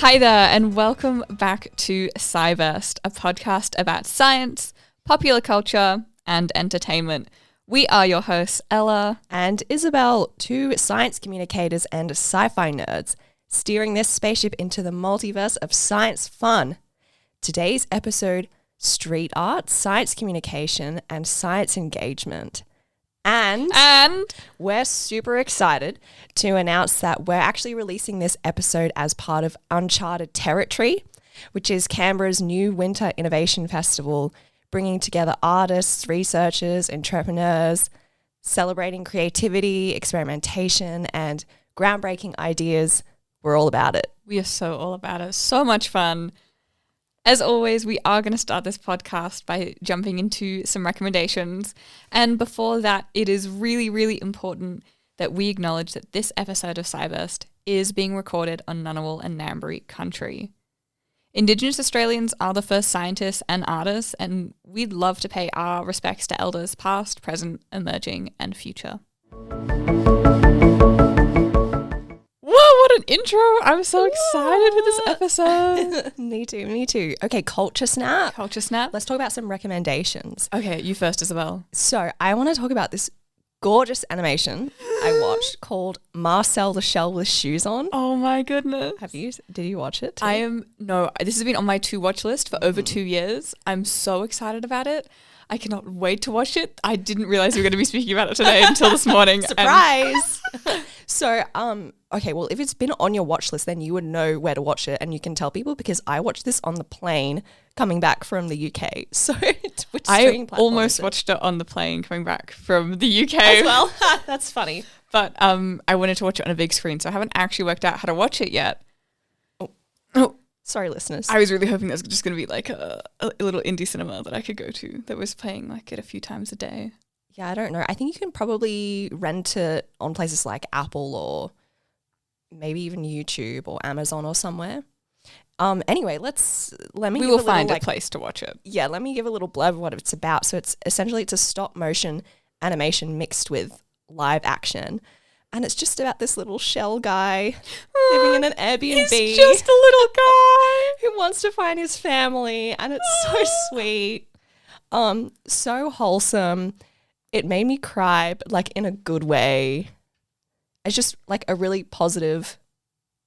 Hi there, and welcome back to SciBurst, a podcast about science, popular culture, and entertainment. We are your hosts, Ella and Isabel, two science communicators and sci-fi nerds, steering this spaceship into the multiverse of science fun. Today's episode, street art, science communication, and science engagement. And we're super excited to announce that we're actually releasing this episode as part of Uncharted Territory, which is Canberra's new winter innovation festival, bringing together artists, researchers, entrepreneurs, celebrating creativity, experimentation, and groundbreaking ideas. We're all about it. We are so all about it. So much fun. As always, we are going to start this podcast by jumping into some recommendations. And before that, it is really, really important that we acknowledge that this episode of SciBurst is being recorded on Ngunnawal and Ngambri country. Indigenous Australians are the first scientists and artists, and we'd love to pay our respects to elders past, present, emerging, and future. Whoa, what an intro. I'm so excited for this episode. Me too. Okay, Culture Snap. Culture Snap. Let's talk about some recommendations. Okay, you first, Isabel. So I want to talk about this gorgeous animation I watched called Marcel the Shell with Shoes On. Oh my goodness. Did you watch it too? This has been on my to watch list for over 2 years. I'm so excited about it. I cannot wait to watch it. I didn't realize we were going to be speaking about it today until this morning. Surprise! So, okay, well, if it's been on your watch list, then you would know where to watch it, and you can tell people because I watched this on the plane coming back from the UK. So, which I almost watched it on the plane coming back from the UK as well. That's funny. But I wanted to watch it on a big screen, so I haven't actually worked out how to watch it yet. Oh. Sorry, listeners. I was really hoping there was just going to be like a little indie cinema that I could go to that was playing like it a few times a day. Yeah, I don't know. I think you can probably rent it on places like Apple or maybe even YouTube or Amazon or somewhere. Anyway, we will find a place to watch it. Yeah, let me give a little blurb of what it's about. So it's a stop motion animation mixed with live action. And it's just about this little shell guy living in an Airbnb. He's just a little guy who wants to find his family. And it's so sweet. So wholesome. It made me cry, but like in a good way. It's just like a really positive,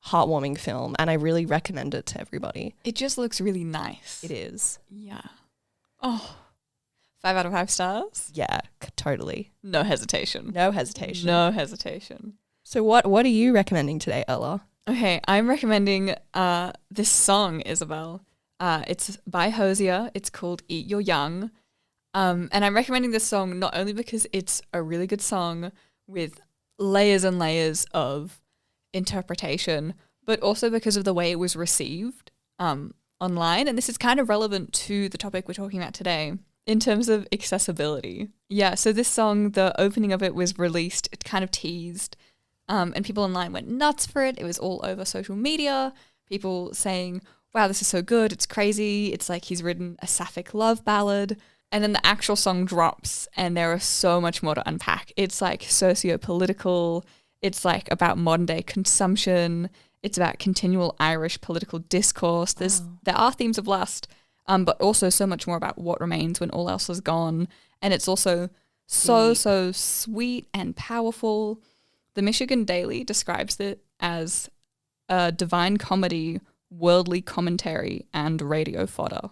heartwarming film. And I really recommend it to everybody. It just looks really nice. It is. Yeah. Oh. 5 out of 5 stars? Yeah, totally. No hesitation. No hesitation. No hesitation. So what are you recommending today, Ella? Okay, I'm recommending this song, Isabel. It's by Hosier. It's called Eat Your Young. And I'm recommending this song not only because it's a really good song with layers and layers of interpretation, but also because of the way it was received online. And this is kind of relevant to the topic we're talking about today. In terms of accessibility. Yeah, so this song, the opening of it was released, it kind of teased, and people online went nuts for it. It was all over social media, people saying, wow, this is so good, it's crazy, it's like he's written a sapphic love ballad, and then the actual song drops, and there is so much more to unpack. It's like socio-political, it's like about modern day consumption, it's about continual Irish political discourse, there are themes of lust, but also so much more about what remains when all else is gone. And it's also so sweet and powerful. The Michigan Daily describes it as a divine comedy, worldly commentary, and radio fodder.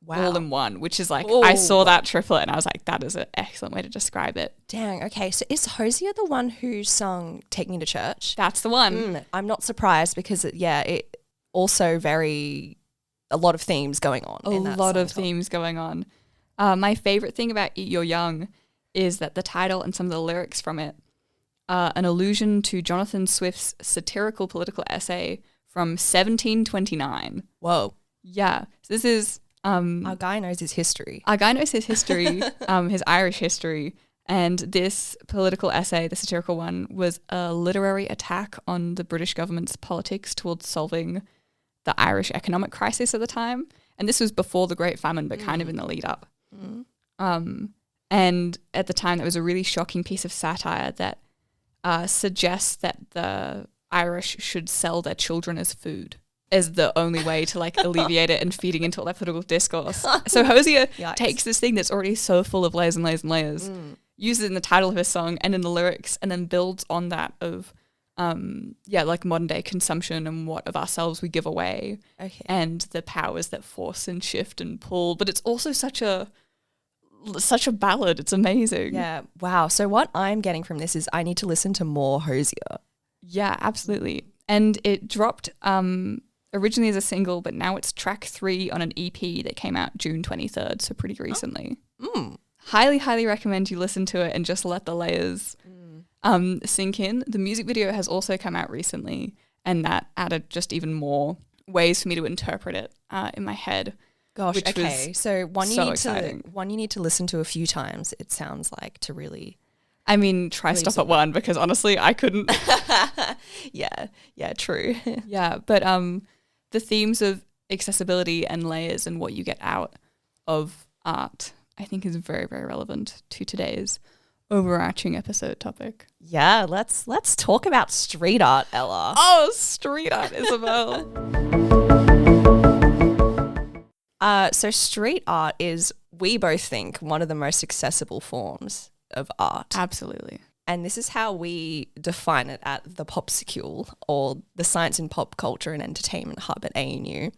Wow. All in one, which is like, I saw that triplet and I was like, that is an excellent way to describe it. Dang, okay. So is Hosier the one who sung Take Me to Church? That's the one. I'm not surprised because, it also a lot of themes going on. Themes going on. My favorite thing about Eat Your Young is that the title and some of the lyrics from it are an allusion to Jonathan Swift's satirical political essay from 1729. Whoa. Yeah. So this is... our guy knows his history. His Irish history. And this political essay, the satirical one, was a literary attack on the British government's politics towards solving the Irish economic crisis at the time. And this was before the Great Famine, but kind of in the lead up. And at the time, it was a really shocking piece of satire that suggests that the Irish should sell their children as food. as the only way to like alleviate it and feeding into all that political discourse. So Hosier Yikes. takes this thing that's already so full of layers and layers and layers, uses it in the title of his song and in the lyrics, and then builds on that of like modern day consumption and what of ourselves we give away, and the powers that force and shift and pull. But it's also such a ballad. It's amazing. Yeah. Wow. So what I'm getting from this is I need to listen to more Hosier. Yeah, absolutely. And it dropped originally as a single, but now it's track 3 on an EP that came out June 23rd, so pretty recently. Highly, highly recommend you listen to it and just let the layers sink in. The music video has also come out recently, and that added just even more ways for me to interpret it in my head. Gosh, okay. So one you need to listen to a few times, it sounds like, to really... I mean, try stop at one, because honestly, I couldn't. Yeah, true. Yeah, but the themes of accessibility and layers and what you get out of art, I think, is very, very relevant to today's overarching episode topic. Yeah, let's talk about street art, Ella. Oh, street art, Isabel. So street art is, we both think, one of the most accessible forms of art. Absolutely. And this is how we define it at the Popsicule, or the Science and Pop Culture and Entertainment Hub at ANU.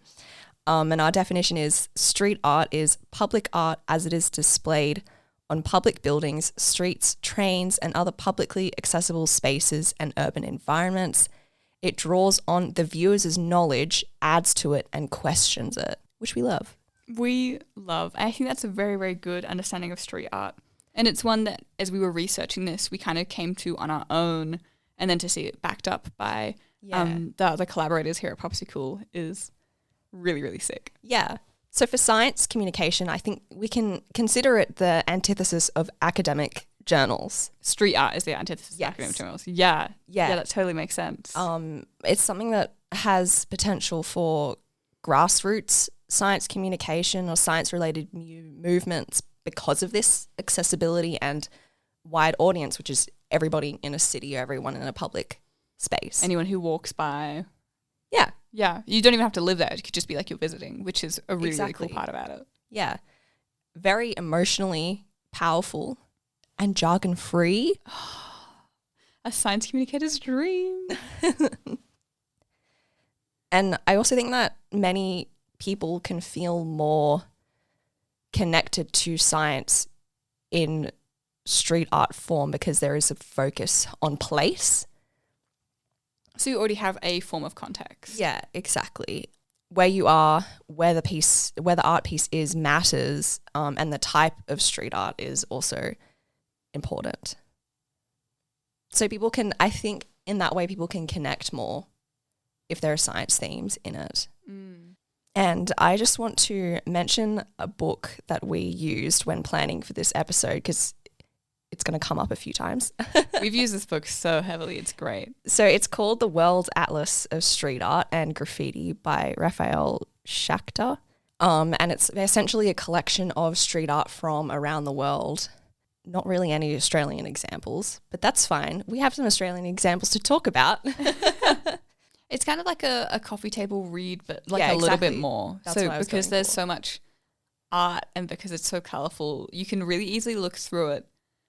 And our definition is: street art is public art as it is displayed on public buildings, streets, trains, and other publicly accessible spaces and urban environments. It draws on the viewer's knowledge, adds to it, and questions it, which we love. We love. I think that's a very, very good understanding of street art. And it's one that, as we were researching this, we kind of came to on our own, and then to see it backed up by the other collaborators here at Popsicle is really, really sick. Yeah. So for science communication, I think we can consider it the antithesis of academic journals. Street art is the antithesis of academic journals. Yeah, that totally makes sense. It's something that has potential for grassroots science communication or science-related new movements because of this accessibility and wide audience, which is everybody in a city or everyone in a public space. Anyone who walks by. Yeah. Yeah. You don't even have to live there. It could just be like you're visiting, which is a really, really cool part about it. Yeah. Very emotionally powerful and jargon-free. A science communicator's dream. And I also think that many people can feel more connected to science in street art form because there is a focus on place. So you already have a form of context. Yeah, exactly. Where you are, where the art piece is matters, and the type of street art is also important. So people can, I think in that way, people can connect more if there are science themes in it. And I just want to mention a book that we used when planning for this episode because it's going to come up a few times. We've used this book so heavily. It's great. So it's called The World Atlas of Street Art and Graffiti by Raphael Schachter. And it's essentially a collection of street art from around the world. Not really any Australian examples, but that's fine. We have some Australian examples to talk about. It's kind of like a coffee table read, but like a little bit more. That's so because there's so much art and because it's so colourful, you can really easily look through it.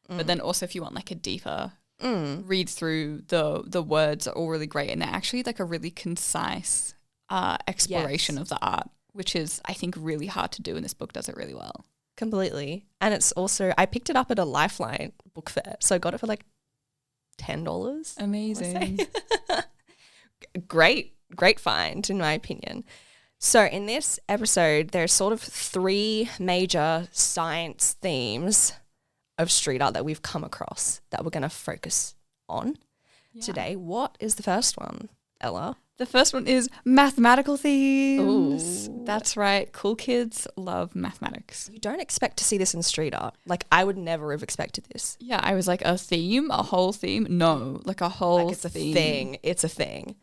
But then also if you want like a deeper read through, the words are all really great. And they're actually like a really concise exploration of the art, which is, I think, really hard to do. And this book does it really well. Completely. And it's also, I picked it up at a Lifeline book fair. So I got it for like $10. Amazing. Great find in my opinion. So in this episode, there's sort of 3 major science themes of street art that we've come across that we're going to focus on today. What is the first one, Ella? The first one is mathematical themes. Ooh. That's right. Cool kids love mathematics. You don't expect to see this in street art. Like, I would never have expected this. Yeah, I was like, a theme? A whole theme? No, like a whole like it's theme. A thing. It's a thing.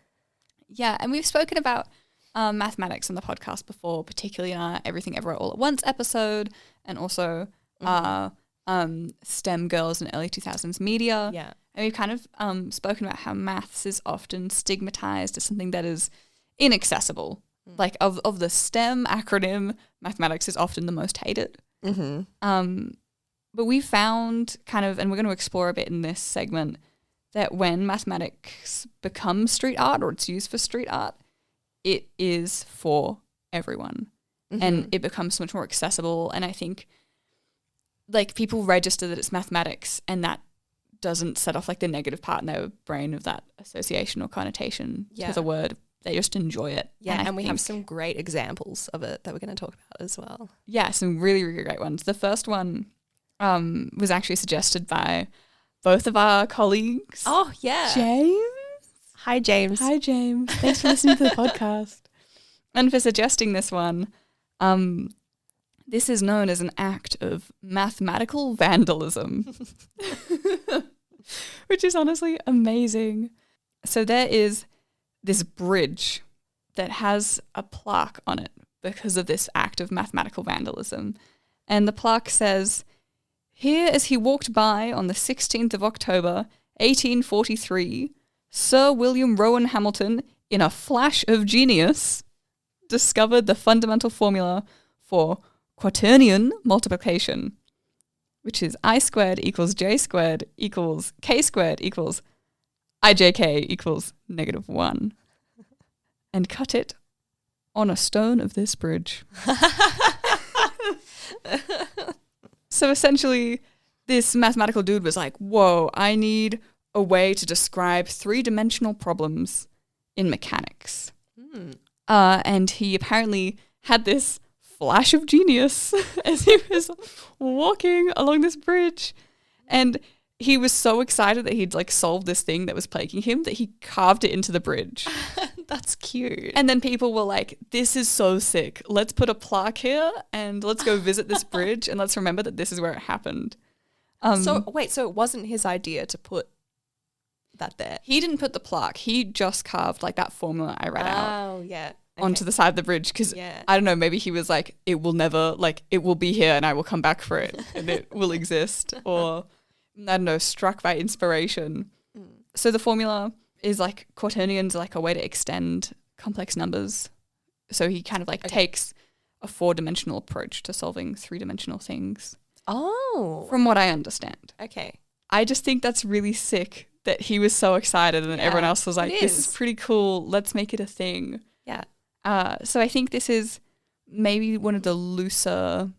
Yeah, and we've spoken about mathematics on the podcast before, particularly in our Everything Everywhere All at Once episode, and also STEM girls in early 2000s media. Yeah. And we've kind of spoken about how maths is often stigmatized as something that is inaccessible. Like of the STEM acronym, mathematics is often the most hated. But we found kind of, and we're going to explore a bit in this segment, that when mathematics becomes street art or it's used for street art, it is for everyone. And it becomes so much more accessible. And I think like people register that it's mathematics and that doesn't set off like the negative part in their brain of that association or connotation to the word. They just enjoy it. Yeah, and we have some great examples of it that we're going to talk about as well. Yeah, some really, really great ones. The first one was actually suggested by both of our colleagues. Oh, yeah. James. Hi, James. Hi, James. Thanks for listening to the podcast. And for suggesting this one. This is known as an act of mathematical vandalism, which is honestly amazing. So there is this bridge that has a plaque on it because of this act of mathematical vandalism. And the plaque says, "Here as he walked by on the 16th of October, 1843, Sir William Rowan Hamilton, in a flash of genius, discovered the fundamental formula for quaternion multiplication, which is I squared equals J squared equals K squared equals IJK equals -1, and cut it on a stone of this bridge." So essentially, this mathematical dude was like, whoa, I need a way to describe three-dimensional problems in mechanics. And he apparently had this flash of genius as he was walking along this bridge. And he was so excited that he'd like solved this thing that was plaguing him that he carved it into the bridge. That's cute. And then people were like, this is so sick. Let's put a plaque here and let's go visit this bridge and let's remember that this is where it happened. So it wasn't his idea to put that there? He didn't put the plaque. He just carved like that formula I read out. Oh, yeah. Onto the side of the bridge because I don't know, maybe he was like, it will never, like, it will be here and I will come back for it and it will exist, or I don't know, struck by inspiration. So the formula is like quaternions are like a way to extend complex numbers. So he kind of like takes a 4-dimensional approach to solving 3-dimensional things. Oh. From what I understand. Okay. I just think that's really sick that he was so excited and everyone else was like, this is pretty cool. Let's make it a thing. Yeah. So I think this is maybe one of the looser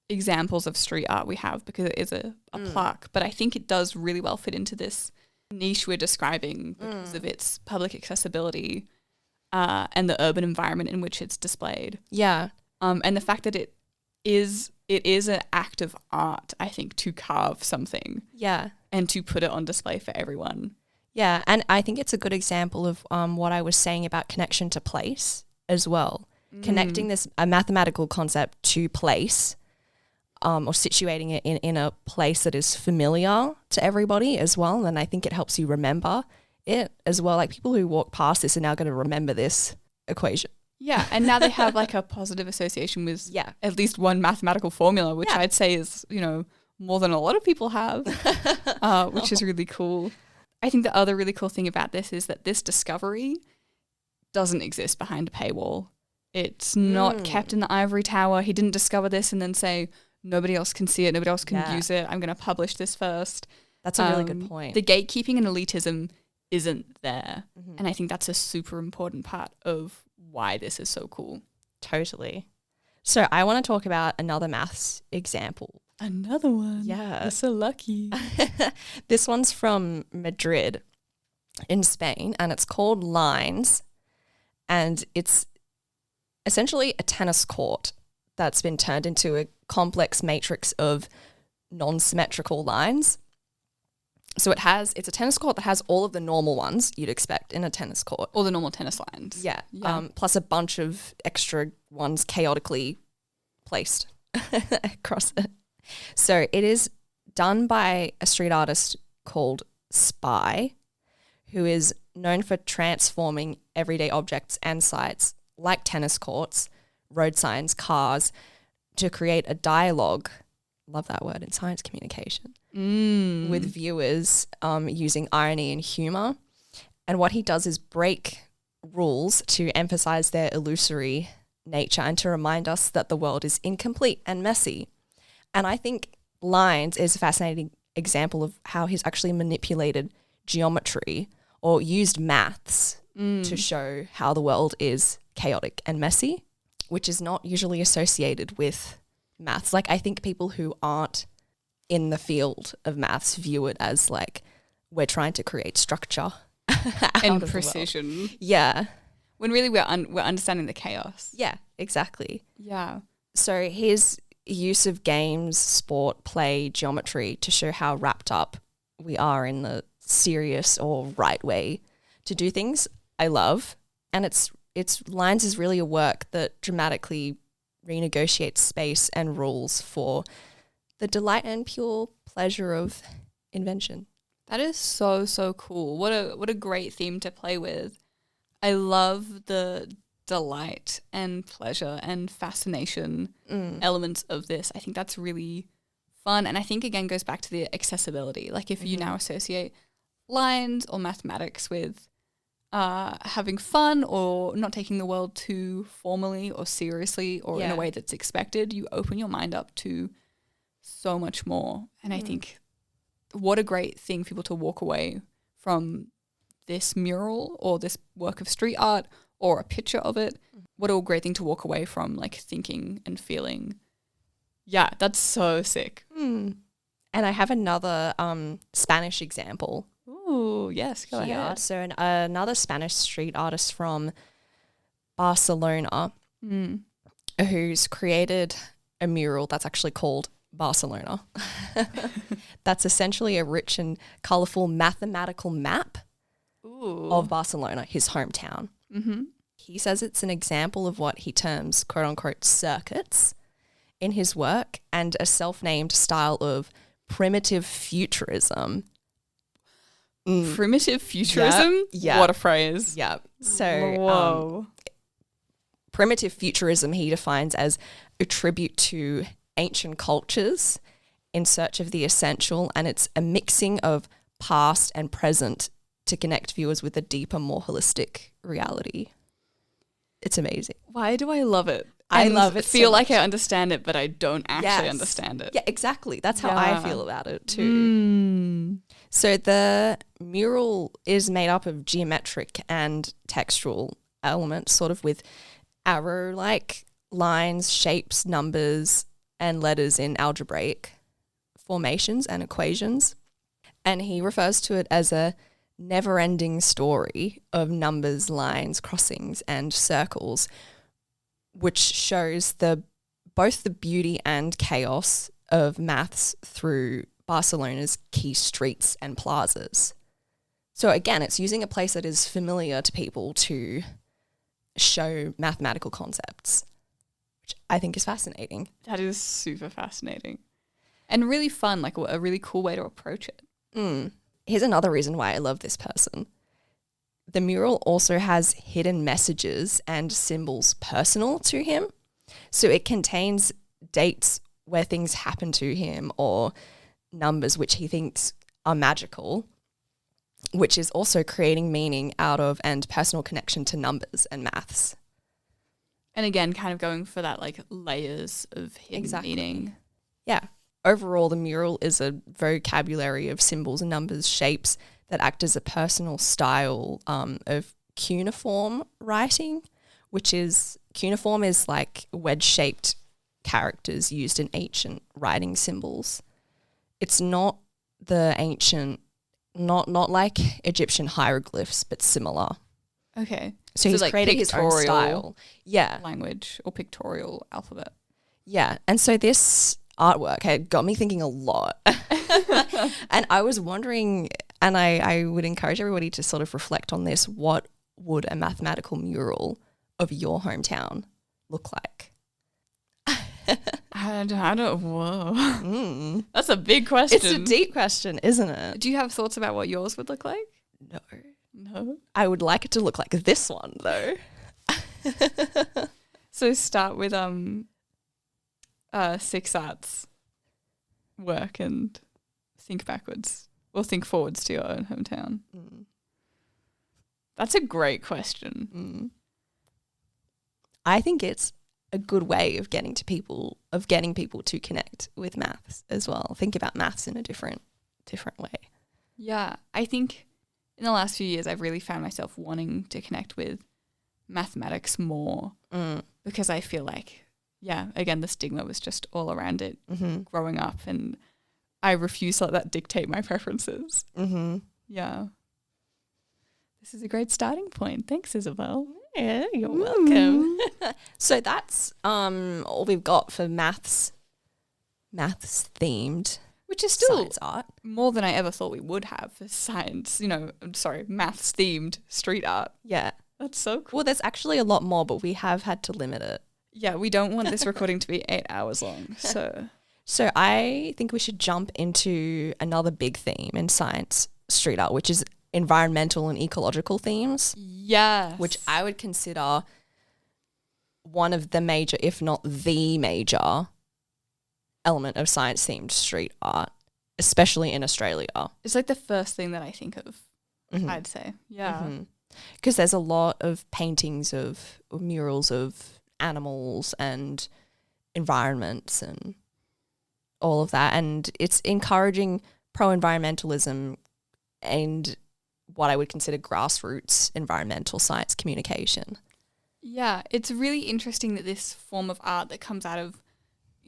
examples of street art we have because it is a plaque, but I think it does really well fit into this niche we're describing because of its public accessibility and the urban environment in which it's displayed. Yeah. And the fact that it is an act of art, I think, to carve something. Yeah. And to put it on display for everyone. Yeah, and I think it's a good example of what I was saying about connection to place as well. Connecting a mathematical concept to place or situating it in a place that is familiar to everybody as well. And I think it helps you remember it as well. Like people who walk past this are now going to remember this equation. Yeah, and now they have like a positive association with at least one mathematical formula, which I'd say is, more than a lot of people have, which is really cool. I think the other really cool thing about this is that this discovery doesn't exist behind a paywall. It's not kept in the ivory tower. He didn't discover this and then say, nobody else can see it, nobody else can use it. I'm going to publish this first. That's a really good point. The gatekeeping and elitism isn't there. And I think that's a super important part of why this is so cool. Totally. So I want to talk about another maths example. Another one? Yeah. You're so lucky. This one's from Madrid in Spain and it's called Lines, and it's essentially a tennis court that's been turned into a complex matrix of non-symmetrical lines. So it's a tennis court that has all of the normal ones you'd expect in a tennis court. All the normal tennis lines. Yeah. Plus a bunch of extra ones chaotically placed across it. So it is done by a street artist called Spy, who is known for transforming everyday objects and sites like tennis courts, road signs, cars, to create a dialogue, love that word, in science communication, with viewers using irony and humour. And what he does is break rules to emphasize their illusory nature and to remind us that the world is incomplete and messy. And I think lines is a fascinating example of how he's actually manipulated geometry or used maths to show how the world is chaotic and messy, which is not usually associated with maths. Like, I think people who aren't in the field of maths view it as like we're trying to create structure and precision. Yeah. When really we're understanding the chaos. Yeah, exactly. Yeah. So his use of games, sport, play, geometry to show how wrapped up we are in the serious or right way to do things, I love. And its lines is really a work that dramatically renegotiates space and rules for the delight and pure pleasure of invention. That is so, so cool. What a great theme to play with. I love the delight and pleasure and fascination elements of this. I think that's really fun. And I think, again, goes back to the accessibility. Like, if you now associate lines or mathematics with having fun or not taking the world too formally or seriously or in a way that's expected, you open your mind up to so much more. And I think what a great thing for people to walk away from this mural or this work of street art or a picture of it. What a great thing to walk away from, like, thinking and feeling. Yeah, that's so sick. And I have another Spanish example. Ooh, yes, go ahead. So another Spanish street artist from Barcelona who's created a mural that's actually called Barcelona. That's essentially a rich and colourful mathematical map of Barcelona, his hometown. He says it's an example of what he terms quote-unquote circuits in his work and a self-named style of primitive futurism. Primitive futurism? Yeah. What a phrase. Yeah. So primitive futurism he defines as a tribute to ancient cultures in search of the essential, and it's a mixing of past and present to connect viewers with a deeper, more holistic reality. It's amazing. Why do I love it? I love it feel so like much. I understand it, but I don't actually understand it. Yeah, exactly. That's how I feel about it too. So the mural is made up of geometric and textual elements, sort of with arrow-like lines, shapes, numbers, and letters in algebraic formations and equations. And he refers to it as a never-ending story of numbers, lines, crossings, and circles, which shows both the beauty and chaos of maths through Barcelona's key streets and plazas. So again, it's using a place that is familiar to people to show mathematical concepts, which I think is fascinating. That is super fascinating. And really fun, like a really cool way to approach it. Here's another reason why I love this person. The mural also has hidden messages and symbols personal to him. So it contains dates where things happen to him or numbers which he thinks are magical, which is also creating meaning out of and personal connection to numbers and maths. And again, kind of going for that like layers of hidden meaning. Yeah. Overall, the mural is a vocabulary of symbols and numbers, shapes that act as a personal style of cuneiform writing, which is, cuneiform is like wedge-shaped characters used in ancient writing symbols. It's not the ancient, not like Egyptian hieroglyphs, but similar. Okay. So he's like creating his own style. Yeah. Language or pictorial alphabet. Yeah. And so this artwork had got me thinking a lot. And I was wondering, and I would encourage everybody to sort of reflect on this, what would a mathematical mural of your hometown look like? I don't, whoa. That's a big question. It's a deep question, isn't it? Do you have thoughts about what yours would look like? No. I would like it to look like this one, though. So start with Six Arts work and think backwards or think forwards to your own hometown. That's a great question. I think it's a good way of getting people to connect with maths as well. Think about maths in a different way. Yeah, I think in the last few years I've really found myself wanting to connect with mathematics more because I feel like, again, the stigma was just all around it growing up, and I refuse to let that dictate my preferences. Yeah. This is a great starting point. Thanks, Isabel. Yeah, you're welcome. So that's all we've got for maths themed, which is still science art. More than I ever thought we would have for science, maths themed street art. Yeah. That's so cool. Well, there's actually a lot more, but we have had to limit it. Yeah, we don't want this recording to be 8 hours long. So I think we should jump into another big theme in science street art, which is environmental and ecological themes. Yes. Which I would consider one of the major, if not the major, element of science-themed street art, especially in Australia. It's like the first thing that I think of, I'd say. Yeah. Because there's a lot of paintings of murals of animals and environments and all of that. And it's encouraging pro-environmentalism and what I would consider grassroots environmental science communication. Yeah, it's really interesting that this form of art that comes out of,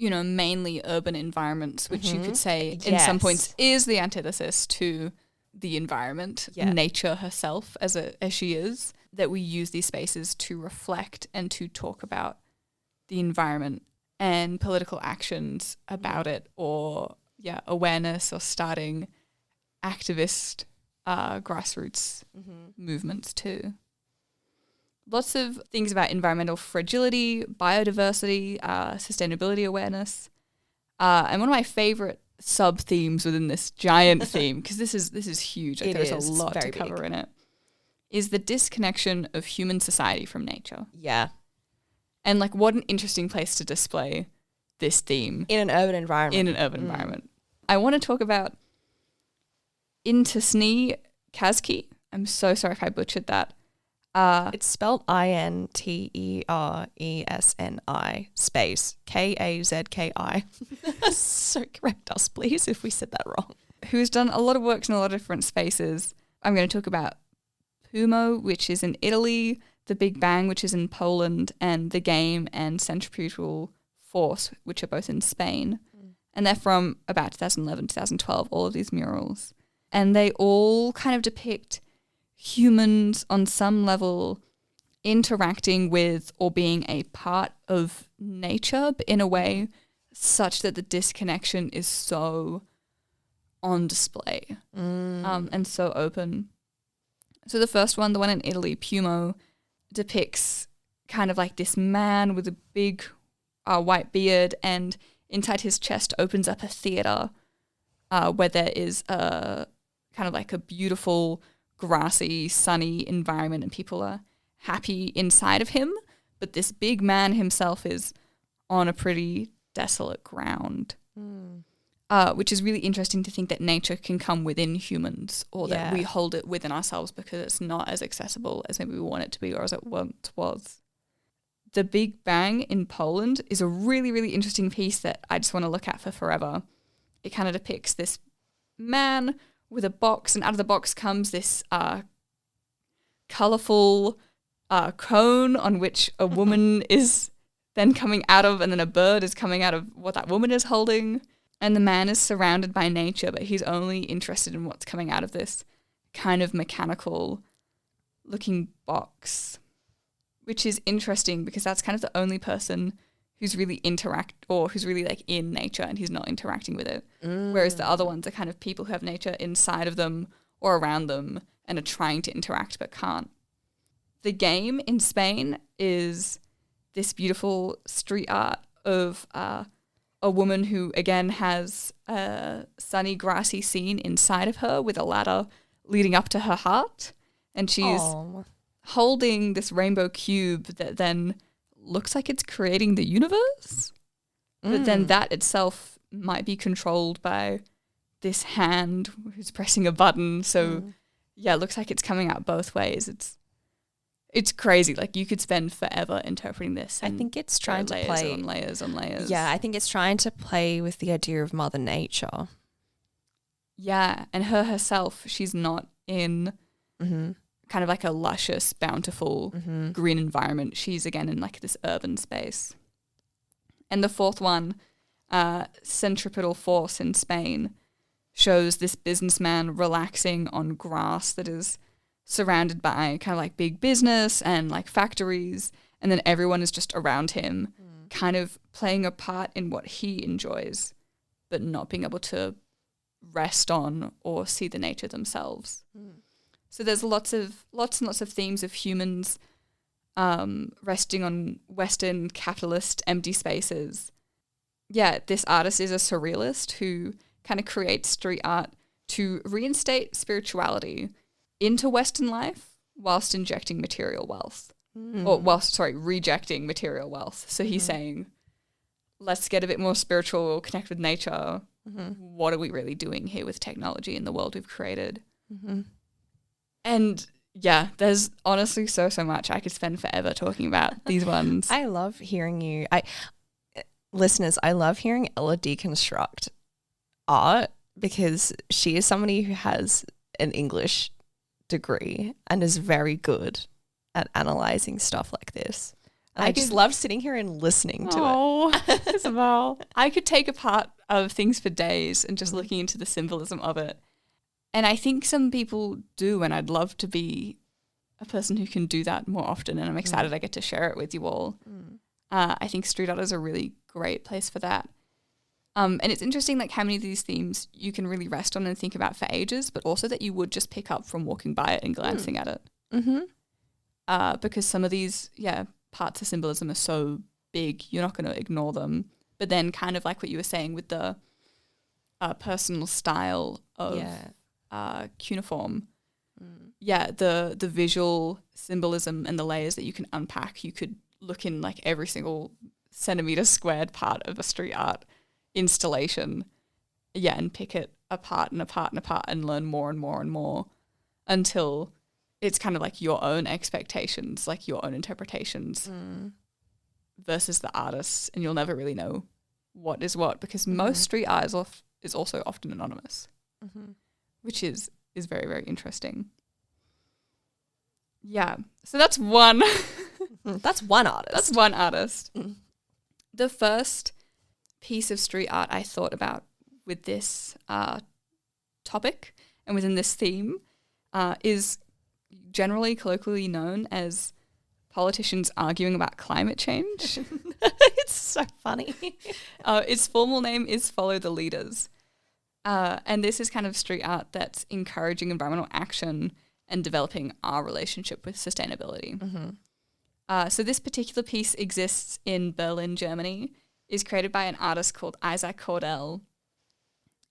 mainly urban environments, which you could say in some points is the antithesis to the environment, nature herself as she is, that we use these spaces to reflect and to talk about the environment and political actions about it, or awareness, or starting activist grassroots movements too. Lots of things about environmental fragility, biodiversity, sustainability awareness, and one of my favorite sub themes within this giant theme, because this is huge, like there's a lot to cover in it, is the disconnection of human society from nature. Yeah. And like, what an interesting place to display this theme in an urban environment. I want to talk about Intisni Kazki. I'm so sorry if I butchered that. It's spelled INTERESNI space KAZKI. So correct us, please, if we said that wrong. Who's done a lot of works in a lot of different spaces. I'm going to talk about Pumo, which is in Italy, The Big Bang, which is in Poland, and The Game and Centrifugal Force, which are both in Spain. And they're from about 2011, 2012, all of these murals. And they all kind of depict humans on some level interacting with or being a part of nature, but in a way such that the disconnection is so on display and so open. So the first one, the one in Italy, Pumo, depicts kind of like this man with a big white beard, and inside his chest opens up a theatre where there is a kind of like a beautiful grassy, sunny environment, and people are happy inside of him. But this big man himself is on a pretty desolate ground, which is really interesting to think that nature can come within humans, or that we hold it within ourselves because it's not as accessible as maybe we want it to be, or as it once was. The Big Bang in Poland is a really, really interesting piece that I just want to look at for forever. It kind of depicts this man with a box, and out of the box comes this colourful cone on which a woman is then coming out of, and then a bird is coming out of what that woman is holding. And the man is surrounded by nature, but he's only interested in what's coming out of this kind of mechanical looking box, which is interesting because that's kind of the only person who's really who's really like in nature, and he's not interacting with it. Whereas the other ones are kind of people who have nature inside of them or around them and are trying to interact but can't. The Game in Spain is this beautiful street art of a woman who, again, has a sunny, grassy scene inside of her with a ladder leading up to her heart. And she's holding this rainbow cube that then looks like it's creating the universe. But then that itself might be controlled by this hand who's pressing a button. So, yeah, it looks like it's coming out both ways. It's It's crazy. Like you could spend forever interpreting this. I think it's trying to layers play on layers on layers. Yeah, I think it's trying to play with the idea of Mother Nature. Yeah, and herself, she's not in Mm-hmm. kind of like a luscious, bountiful, Mm-hmm. green environment. She's again in like this urban space. And the fourth one, Centripetal Force in Spain, shows this businessman relaxing on grass that is surrounded by kind of like big business and like factories, and then everyone is just around him, kind of playing a part in what he enjoys, but not being able to rest on or see the nature themselves. So there's lots and lots of themes of humans resting on Western capitalist empty spaces. Yeah, this artist is a surrealist who kind of creates street art to reinstate spirituality into Western life whilst injecting material wealth. Rejecting material wealth. So he's saying, let's get a bit more spiritual, connect with nature. What are we really doing here with technology in the world we've created? And yeah, there's honestly so much. I could spend forever talking about these ones. I love hearing you. Listeners, I love hearing Ella deconstruct art because she is somebody who has an English degree and is very good at analyzing stuff like this. And I just love sitting here and listening to it. Isabel. I could take apart of things for days and just looking into the symbolism of it. And I think some people do, and I'd love to be a person who can do that more often, and I'm excited I get to share it with you all. I think street art is a really great place for that. And it's interesting like how many of these themes you can really rest on and think about for ages, but also that you would just pick up from walking by it and glancing at it. Because some of these, parts of symbolism are so big, you're not going to ignore them. But then kind of like what you were saying with the personal style of cuneiform, the visual symbolism and the layers that you can unpack, you could look in like every single centimeter squared part of a street art installation, and pick it apart and apart and apart and learn more and more and more until it's kind of like your own expectations, like your own interpretations versus the artist's, and you'll never really know what is what because most street art is also often anonymous, which is very, very interesting. Yeah, so that's one. That's one artist. That's one artist. The first piece of street art I thought about with this topic and within this theme is generally colloquially known as politicians arguing about climate change. It's so funny. Its formal name is Follow the Leaders. And this is kind of street art that's encouraging environmental action and developing our relationship with sustainability. So this particular piece exists in Berlin, Germany, is created by an artist called Isaac Cordell.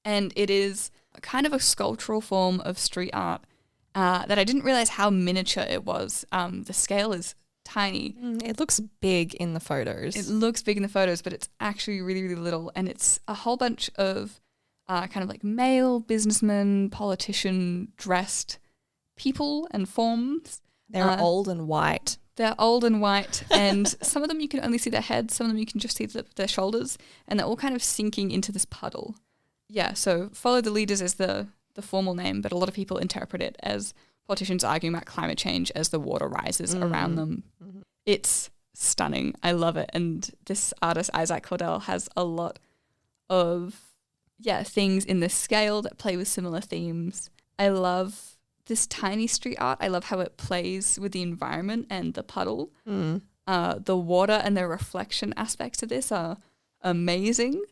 And it is kind of a sculptural form of street art that I didn't realize how miniature it was. The scale is tiny. It looks big in the photos. It looks big in the photos, but it's actually really, really little. And it's a whole bunch of kind of like male businessmen, politician dressed people and forms. They're old and white. They're old and white, and some of them you can only see their heads, some of them you can just see their shoulders, and they're all kind of sinking into this puddle. Yeah, so Follow the Leaders is the formal name, but a lot of people interpret it as politicians arguing about climate change as the water rises around them. It's stunning. I love it. And this artist, Isaac Cordell, has a lot of things in this scale that play with similar themes. I love this tiny street art. I love how it plays with the environment and the puddle. The water and the reflection aspects of this are amazing.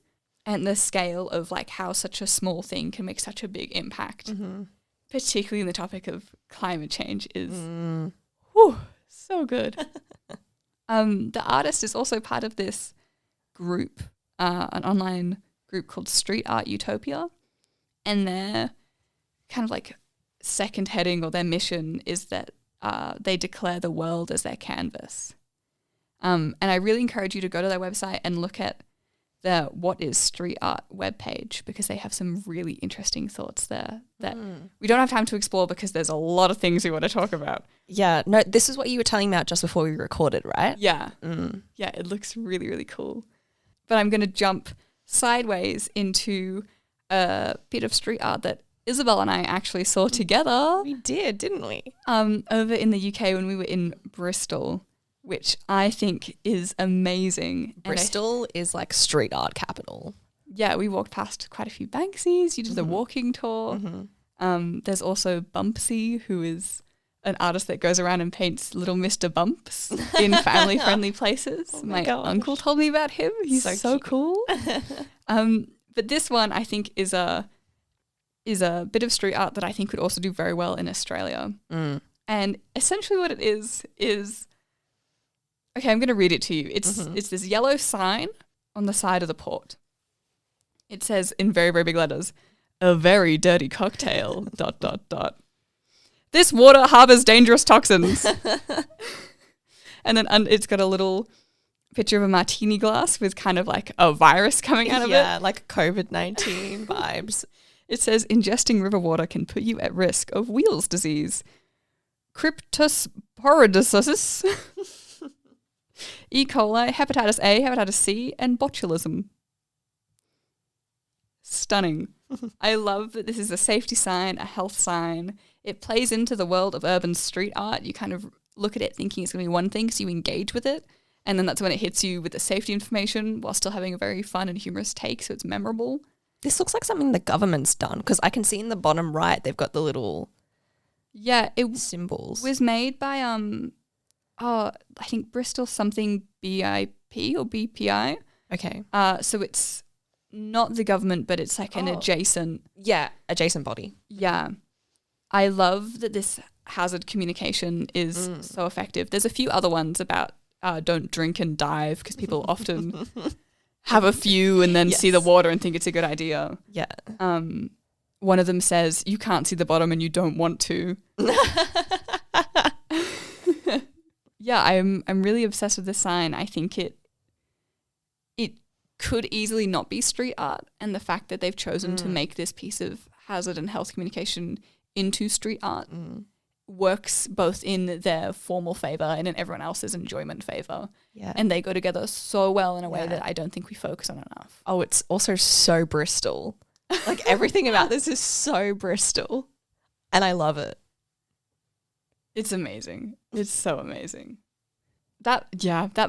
And the scale of like how such a small thing can make such a big impact, particularly in the topic of climate change, is so good. The artist is also part of this group, an online group called Street Art Utopia. And their kind of like second heading or their mission is that they declare the world as their canvas. And I really encourage you to go to their website and look at their What is Street Art webpage because they have some really interesting thoughts there that we don't have time to explore because there's a lot of things we want to talk about. Yeah. No, this is what you were telling me about just before we recorded, right? Yeah. Yeah, it looks really, really cool. But I'm going to jump sideways into a bit of street art that Isabel and I actually saw together. We did, didn't we? Over in the UK when we were in Bristol, which I think is amazing. Bristol is like street art capital. Yeah, we walked past quite a few Banksies. You did the walking tour. There's also Bumpsy, who is an artist that goes around and paints little Mr. Bumps in family-friendly places. My uncle told me about him. He's so cool. But this one, I think, is a bit of street art that I think would also do very well in Australia. And essentially what it is okay, I'm going to read it to you. It's this yellow sign on the side of the port. It says in very, very big letters, "A very dirty cocktail, ... This water harbors dangerous toxins." And then it's got a little picture of a martini glass with kind of like a virus coming out of it. Yeah, like COVID-19 vibes. It says, "Ingesting river water can put you at risk of Wheals disease, cryptosporidiosis, E. coli, hepatitis A, hepatitis C, and botulism." Stunning. I love that this is a safety sign, a health sign. It plays into the world of urban street art. You kind of look at it thinking it's going to be one thing, so you engage with it. And then that's when it hits you with the safety information while still having a very fun and humorous take, so it's memorable. This looks like something the government's done because I can see in the bottom right they've got the little symbols. It was made by I think Bristol something BIP or BPI. Okay. So it's not the government, but it's like an adjacent body. Yeah. I love that this hazard communication is so effective. There's a few other ones about don't drink and dive because people often have a few and then see the water and think it's a good idea. Yeah. One of them says, "You can't see the bottom and you don't want to." Yeah, I'm really obsessed with this sign. I think it could easily not be street art, and the fact that they've chosen to make this piece of hazard and health communication into street art works both in their formal favour and in everyone else's enjoyment favour. Yeah. And they go together so well in a way that I don't think we focus on enough. Oh, it's also so Bristol. Like everything about this is so Bristol. And I love it. It's amazing. It's so amazing. That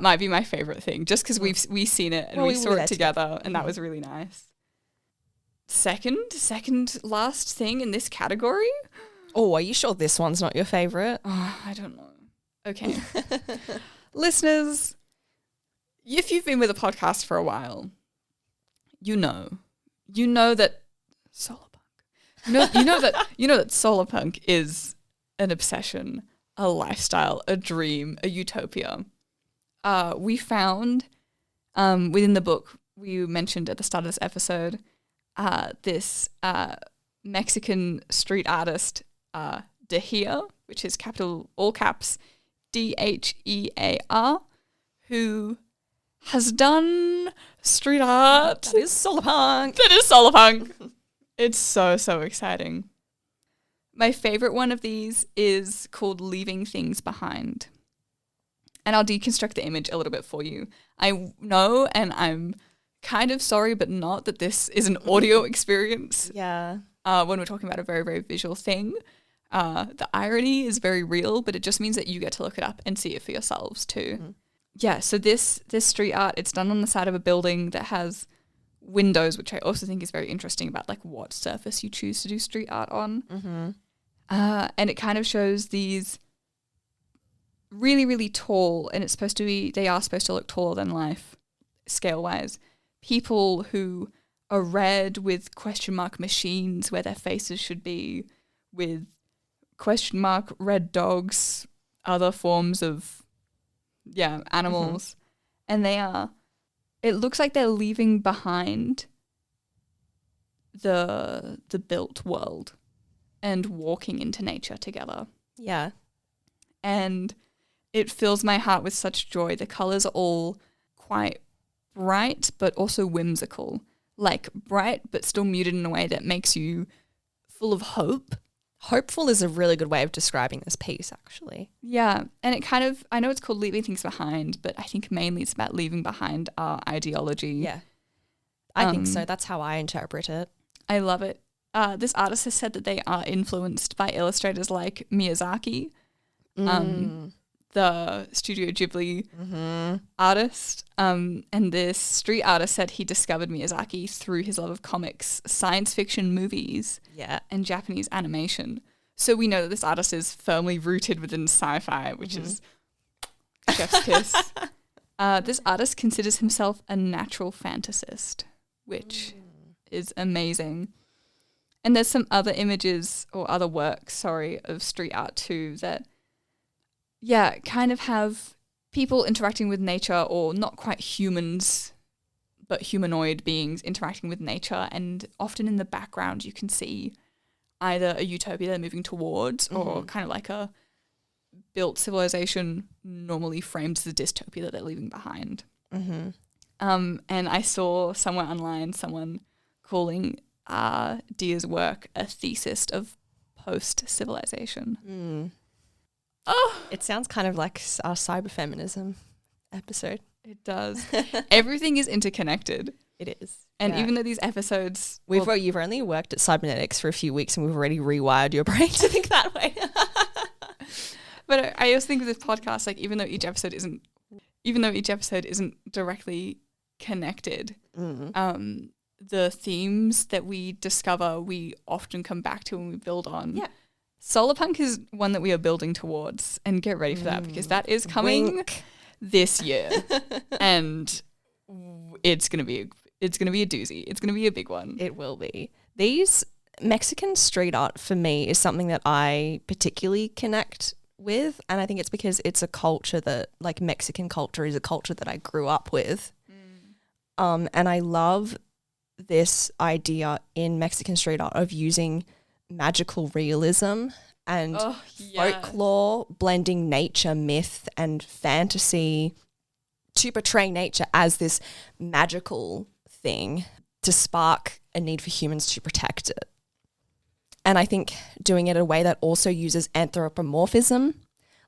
might be my favourite thing, just because we've seen it and we saw it together and that was really nice. Second last thing in this category. Oh, are you sure this one's not your favourite? Oh, I don't know. Okay. Listeners, if you've been with a podcast for a while, you know that solarpunk. You know that solarpunk is an obsession, a lifestyle, a dream, a utopia. We found within the book we mentioned at the start of this episode, this Mexican street artist, Dehia, which is capital all caps DHEAR, who has done street art. That is solarpunk. It's so exciting. My favorite one of these is called Leaving Things Behind. And I'll deconstruct the image a little bit for you. I know, and I'm kind of sorry, but not, that this is an audio experience. Yeah. When we're talking about a very, very visual thing. The irony is very real, but it just means that you get to look it up and see it for yourselves too. Mm-hmm. Yeah, so this street art, it's done on the side of a building that has windows, which I also think is very interesting about like what surface you choose to do street art on. Mm-hmm. And it kind of shows these really, really tall, and they are supposed to look taller than life, scale-wise, people who are red with question mark machines where their faces should be, with question mark red dogs, other forms of, animals. Mm-hmm. And it looks like they're leaving behind the built world and walking into nature together. Yeah. And it fills my heart with such joy. The colours are all quite bright but also whimsical. Like bright but still muted in a way that makes you full of hope. Hopeful is a really good way of describing this piece, actually. Yeah, and it kind of, I know it's called Leaving Things Behind, but I think mainly it's about leaving behind our ideology. Yeah, I think so. That's how I interpret it. I love it. This artist has said that they are influenced by illustrators like Miyazaki, the Studio Ghibli artist. And this street artist said he discovered Miyazaki through his love of comics, science fiction movies, and Japanese animation. So we know that this artist is firmly rooted within sci-fi, which is chef's kiss. This artist considers himself a natural fantasist, which is amazing. And there's some other images or other works, of street art too that, kind of have people interacting with nature, or not quite humans, but humanoid beings interacting with nature. And often in the background, you can see either a utopia they're moving towards or kind of like a built civilization normally framed as a dystopia that they're leaving behind. And I saw somewhere online someone calling Dia's work a thesis of post-civilization. Oh, it sounds kind of like our cyberfeminism episode. It does. Everything is interconnected. It is. And even though these episodes... You've only worked at cybernetics for a few weeks and we've already rewired your brain to think that way. But I also think with this podcast, like even though each episode isn't directly connected, the themes that we discover, we often come back to and we build on. Yeah. Solarpunk is one that we are building towards, and get ready for that because that is coming this year. And it's going to be a doozy. It's going to be a big one. It will be. These Mexican street art for me is something that I particularly connect with, and I think it's because it's a culture that, like, Mexican culture is a culture that I grew up with. And I love this idea in Mexican street art of using magical realism and folklore, blending nature, myth, and fantasy to portray nature as this magical thing to spark a need for humans to protect it. And I think doing it in a way that also uses anthropomorphism,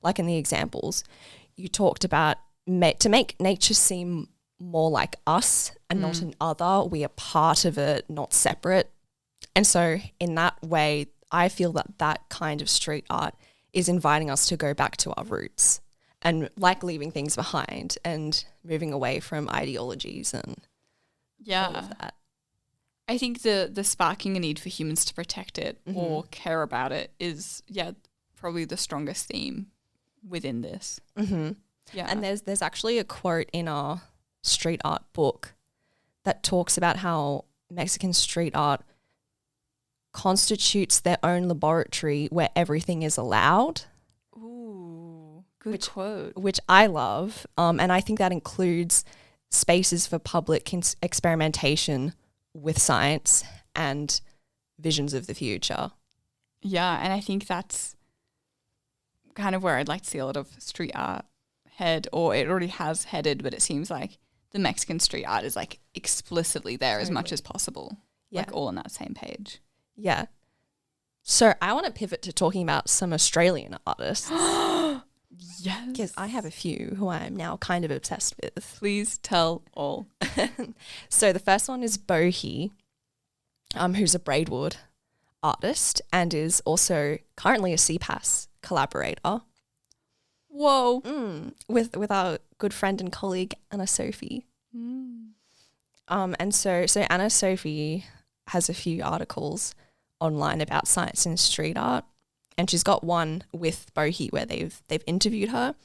like in the examples, you talked about to make nature seem more like us and not an other. We are part of it, not separate. And so in that way, I feel that that kind of street art is inviting us to go back to our roots and like leaving things behind and moving away from ideologies and all of that. I think the sparking a need for humans to protect it or care about it is, probably the strongest theme within this. Yeah. And there's actually a quote in our street art book that talks about how Mexican street art constitutes their own laboratory where everything is allowed. Ooh, good quote. Which I love. And I think that includes spaces for public experimentation with science and visions of the future. Yeah, and I think that's kind of where I'd like to see a lot of street art head, or it already has headed, but it seems like the Mexican street art is like explicitly there as much as possible. Yeah. Like all on that same page. Yeah. So I want to pivot to talking about some Australian artists. Yes. Because I have a few who I am now kind of obsessed with. Please tell all. So the first one is Bohi, who's a Braidwood artist and is also currently a CPAS collaborator. Whoa. With our good friend and colleague Anna Sophie. And so Anna Sophie has a few articles online about science and street art, and she's got one with Bohi where they've interviewed her,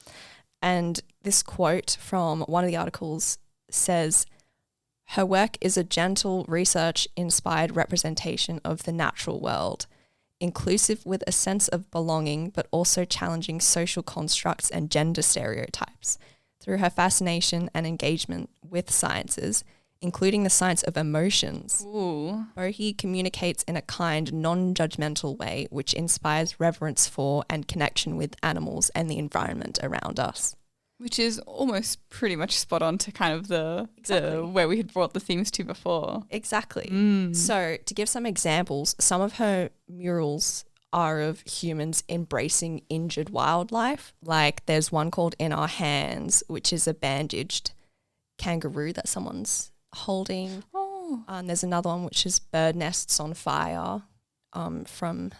and this quote from one of the articles says, "Her work is a gentle, research-inspired representation of the natural world, inclusive with a sense of belonging but also challenging social constructs and gender stereotypes. Through her fascination and engagement with sciences, including the science of emotions, Bohi communicates in a kind, non-judgmental way which inspires reverence for and connection with animals and the environment around us." Which is almost pretty much spot on to kind of the Exactly. where we had brought the themes to before. Exactly. Mm. So to give some examples, some of her murals are of humans embracing injured wildlife. Like there's one called In Our Hands, which is a bandaged kangaroo that someone's holding. Oh. And there's another one which is bird nests on fire, from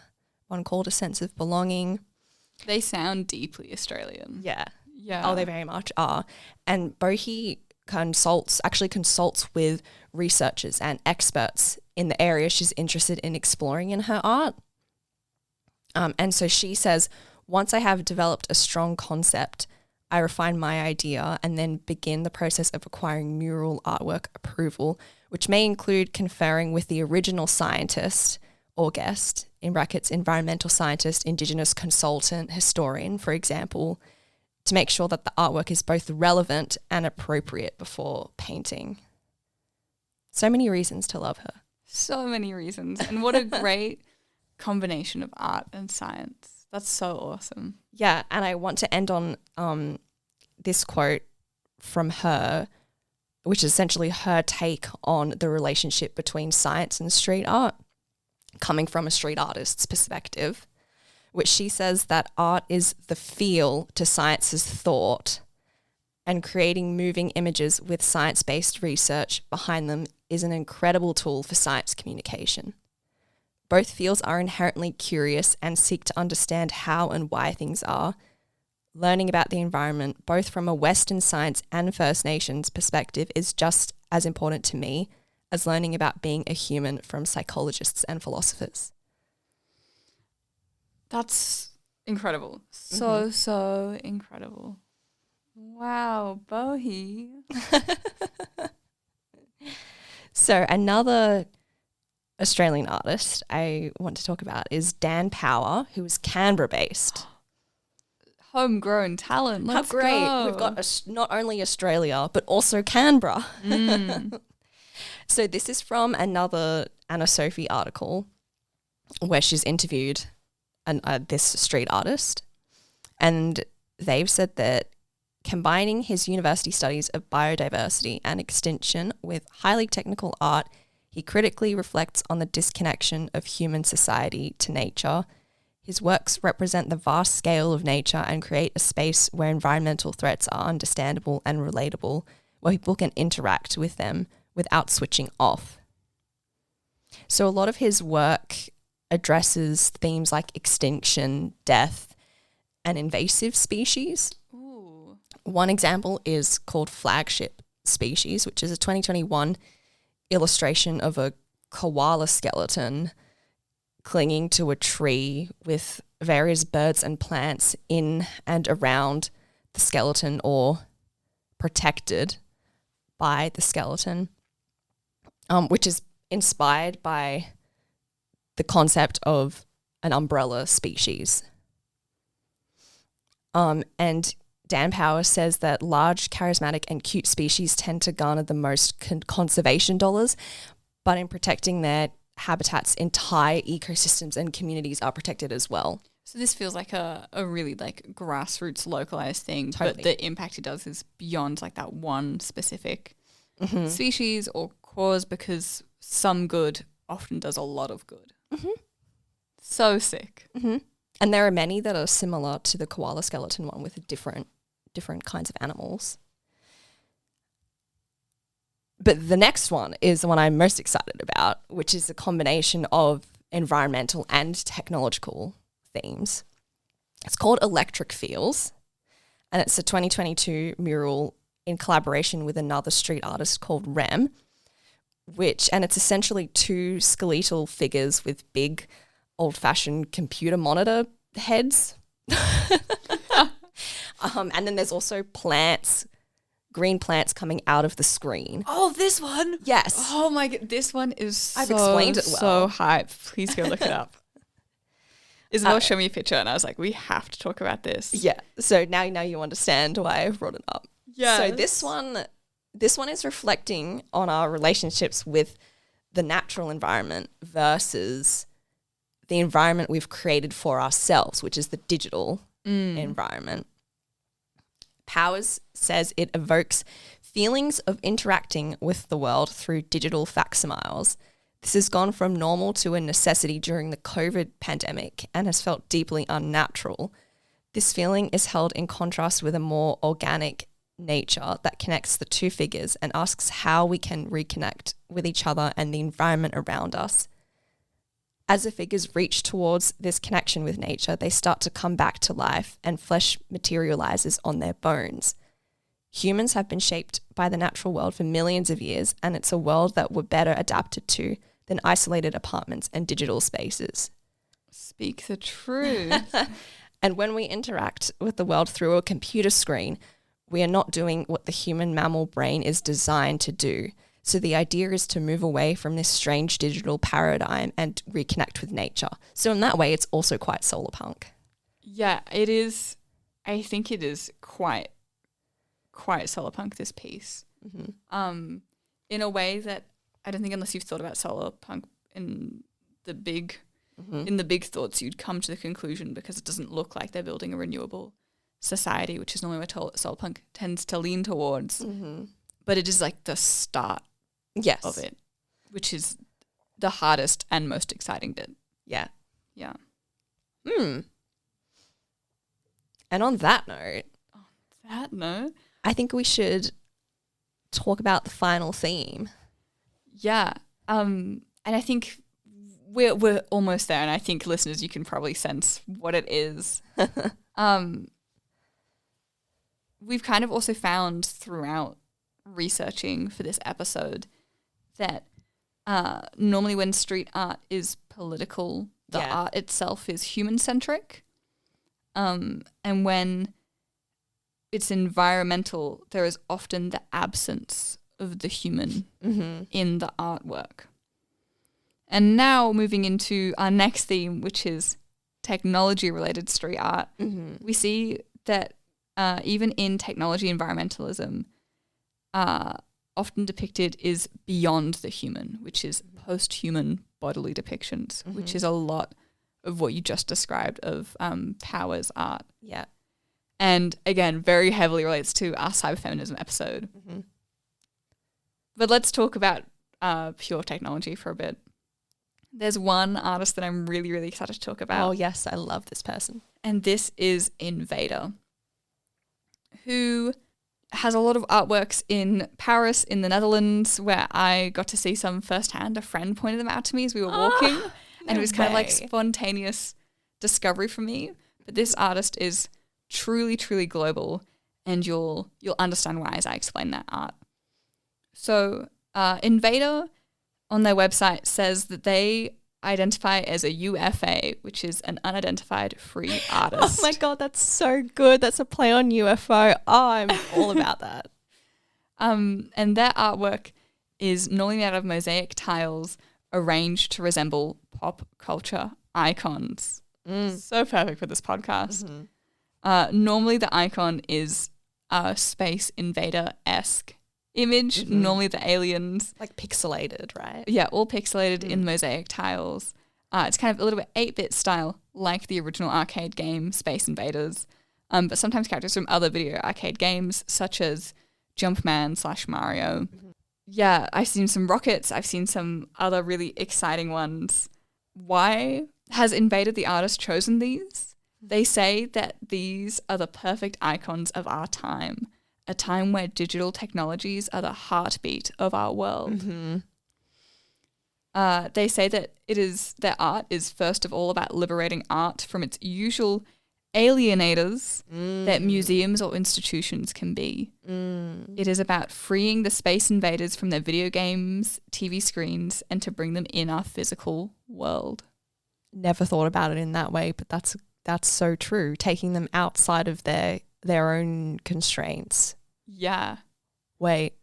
one called A Sense of Belonging. They sound deeply Australian. Yeah. Yeah. Oh, they very much are. And Bohi consults with researchers and experts in the area she's interested in exploring in her art. And so she says, once I have developed a strong concept, I refine my idea and then begin the process of acquiring mural artwork approval, which may include conferring with the original scientist or guest, in brackets, environmental scientist, Indigenous consultant, historian, for example, to make sure that the artwork is both relevant and appropriate before painting. So many reasons to love her. So many reasons. And what a great combination of art and science. That's so awesome. Yeah, and I want to end on this quote from her, which is essentially her take on the relationship between science and street art, coming from a street artist's perspective, which she says that art is the feel to science's thought, and creating moving images with science-based research behind them is an incredible tool for science communication. Both fields are inherently curious and seek to understand how and why things are. Learning about the environment, both from a Western science and First Nations perspective, is just as important to me as learning about being a human from psychologists and philosophers. That's incredible. So incredible. Wow, Bohi. So another Australian artist I want to talk about is Dan Power, who is Canberra-based. Homegrown talent. Let's How great. go. We've got not only Australia, but also Canberra. Mm. So this is from another Anna Sophie article where she's interviewed this street artist. And they've said that combining his university studies of biodiversity and extinction with highly technical art, he critically reflects on the disconnection of human society to nature. His works represent the vast scale of nature and create a space where environmental threats are understandable and relatable, where people can interact with them without switching off. So a lot of his work addresses themes like extinction, death, and invasive species. Ooh. One example is called Flagship Species, which is a 2021 illustration of a koala skeleton clinging to a tree with various birds and plants in and around the skeleton or protected by the skeleton, which is inspired by the concept of an umbrella species. And Dan Power says that large, charismatic and cute species tend to garner the most conservation dollars, but in protecting their habitats, entire ecosystems and communities are protected as well. So this feels like a really like grassroots localized thing, Totally. but the impact it does is beyond like that one specific species or cause, because some good often does a lot of good. So sick. And there are many that are similar to the koala skeleton one with different kinds of animals. But the next one is the one I'm most excited about, which is a combination of environmental and technological themes. It's called Electric Feels, and it's a 2022 mural in collaboration with another street artist called Rem, and it's essentially two skeletal figures with big old-fashioned computer monitor heads. And then there's also plants, green plants coming out of the screen. Oh, this one? Yes. Oh my god, this one is I've explained it well. so hype. Please go look it up. Isabel showed me a picture and I was like, we have to talk about this. Yeah. So now you understand why I brought it up. Yeah. So this one is reflecting on our relationships with the natural environment versus the environment we've created for ourselves, which is the digital environment. Powers says it evokes feelings of interacting with the world through digital facsimiles. This has gone from normal to a necessity during the COVID pandemic and has felt deeply unnatural. This feeling is held in contrast with a more organic nature that connects the two figures and asks how we can reconnect with each other and the environment around us. As the figures reach towards this connection with nature, they start to come back to life and flesh materializes on their bones. Humans have been shaped by the natural world for millions of years, and it's a world that we're better adapted to than isolated apartments and digital spaces. Speak the truth. And when we interact with the world through a computer screen, we are not doing what the human mammal brain is designed to do. So the idea is to move away from this strange digital paradigm and reconnect with nature. So in that way, it's also quite solarpunk. Yeah, it is. I think it is quite solarpunk, this piece. Mm-hmm. In a way that I don't think, unless you've thought about solarpunk in the big thoughts, you'd come to the conclusion, because it doesn't look like they're building a renewable society, which is normally what solarpunk tends to lean towards. Mm-hmm. But it is like the start of it, which is the hardest and most exciting bit. Yeah. Yeah. And on that note, I think we should talk about the final theme. Yeah. And I think we're almost there, and I think, listeners, you can probably sense what it is. We've kind of also found throughout researching for this episode that normally when street art is political, the art itself is human-centric. And when it's environmental, there is often the absence of the human in the artwork. And now moving into our next theme, which is technology-related street art, we see that even in technology environmentalism, often depicted is beyond the human, which is post-human bodily depictions, which is a lot of what you just described of Powers' art. Yeah. And again, very heavily relates to our cyberfeminism episode. But let's talk about pure technology for a bit. There's one artist that I'm really, really excited to talk about. Oh, yes, I love this person. And this is Invader, who has a lot of artworks in Paris, in the Netherlands, where I got to see some firsthand. A friend pointed them out to me as we were walking, and it was kind of like spontaneous discovery for me. But this artist is truly, truly global, and you'll understand why as I explain that art. So Invader on their website says that they identify as a UFA, which is an unidentified free artist. Oh my God, that's so good. That's a play on UFO. Oh, I'm all about that. And their artwork is normally made out of mosaic tiles arranged to resemble pop culture icons. So perfect for this podcast. Normally the icon is a Space Invader-esque image, normally the aliens. Like pixelated, right? Yeah, all pixelated in mosaic tiles. It's kind of a little bit 8-bit style, like the original arcade game Space Invaders, but sometimes characters from other video arcade games, such as Jumpman/Mario. Yeah, I've seen some rockets. I've seen some other really exciting ones. Why has Invader the artist chosen these? They say that these are the perfect icons of our time, a time where digital technologies are the heartbeat of our world. They say that their art is first of all about liberating art from its usual alienators that museums or institutions can be. It is about freeing the space invaders from their video games, TV screens, and to bring them in our physical world. Never thought about it in that way, but that's so true. Taking them outside of their own constraints. Yeah. Wait.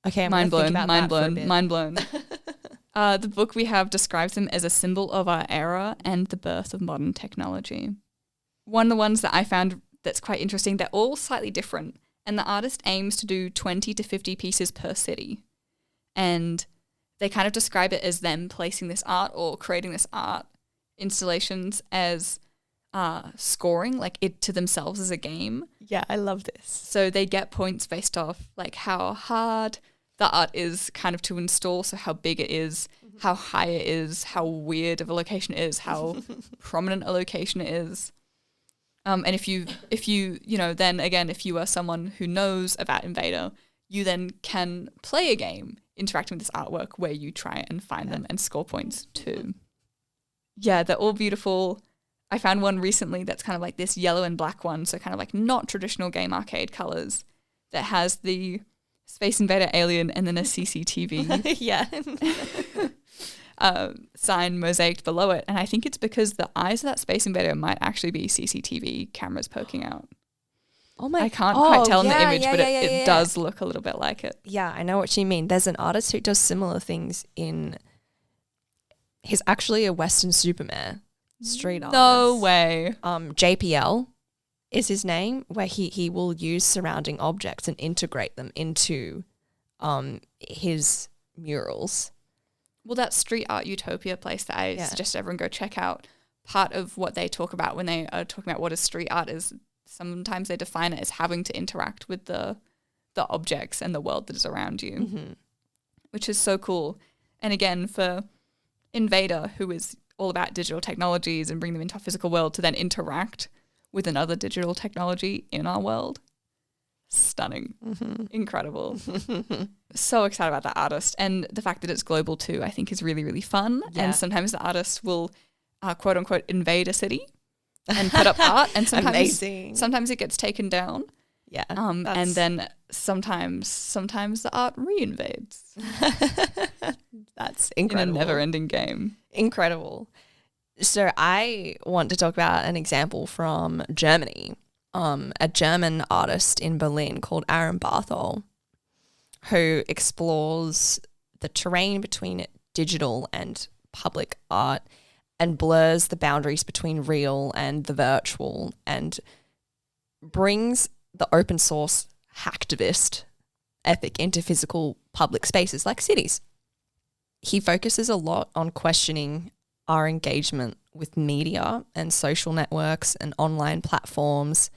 Okay, I'm mind blown. Think about mind that blown. for a bit. Mind blown. The book we have describes them as a symbol of our era and the birth of modern technology. One of the ones that I found that's quite interesting, they're all slightly different, and the artist aims to do 20 to 50 pieces per city. And they kind of describe it as them placing this art or creating this art installations as scoring like it to themselves as a game. Yeah, I love this. So they get points based off like how hard the art is kind of to install, so how big it is, how high it is, how weird of a location it is, how prominent a location it is. And if you then again, if you are someone who knows about Invader, you then can play a game interacting with this artwork where you try and find them and score points too. Yeah, they're all beautiful. I found one recently that's kind of like this yellow and black one, so kind of like not traditional game arcade colors, that has the Space Invader alien and then a CCTV Yeah. sign mosaiced below it. And I think it's because the eyes of that Space Invader might actually be CCTV cameras poking out. Oh my! I can't quite tell in the image, but yeah, it does look a little bit like it. Yeah, I know what you mean. There's an artist who does similar things in... He's actually a Western Superman street artist. No way. JPL is his name, where he will use surrounding objects and integrate them into his murals. Well, that Street Art Utopia place that I suggest everyone go check out, part of what they talk about when they are talking about what is street art is sometimes they define it as having to interact with the objects and the world that is around you, which is so cool. And again, for Invader, who is all about digital technologies and bring them into our physical world to then interact with another digital technology in our world, stunning, incredible. So excited about that artist, and the fact that it's global too, I think is really, really fun. Yeah. And sometimes the artist will quote unquote invade a city and put up art, and sometimes it gets taken down. Yeah. And then sometimes the art reinvades. That's incredible. In a never-ending game. Incredible. So I want to talk about an example from Germany. A German artist in Berlin called Aaron Barthol, who explores the terrain between digital and public art and blurs the boundaries between real and the virtual and brings the open source hacktivist ethic into physical public spaces like cities. He focuses a lot on questioning our engagement with media and social networks and online platforms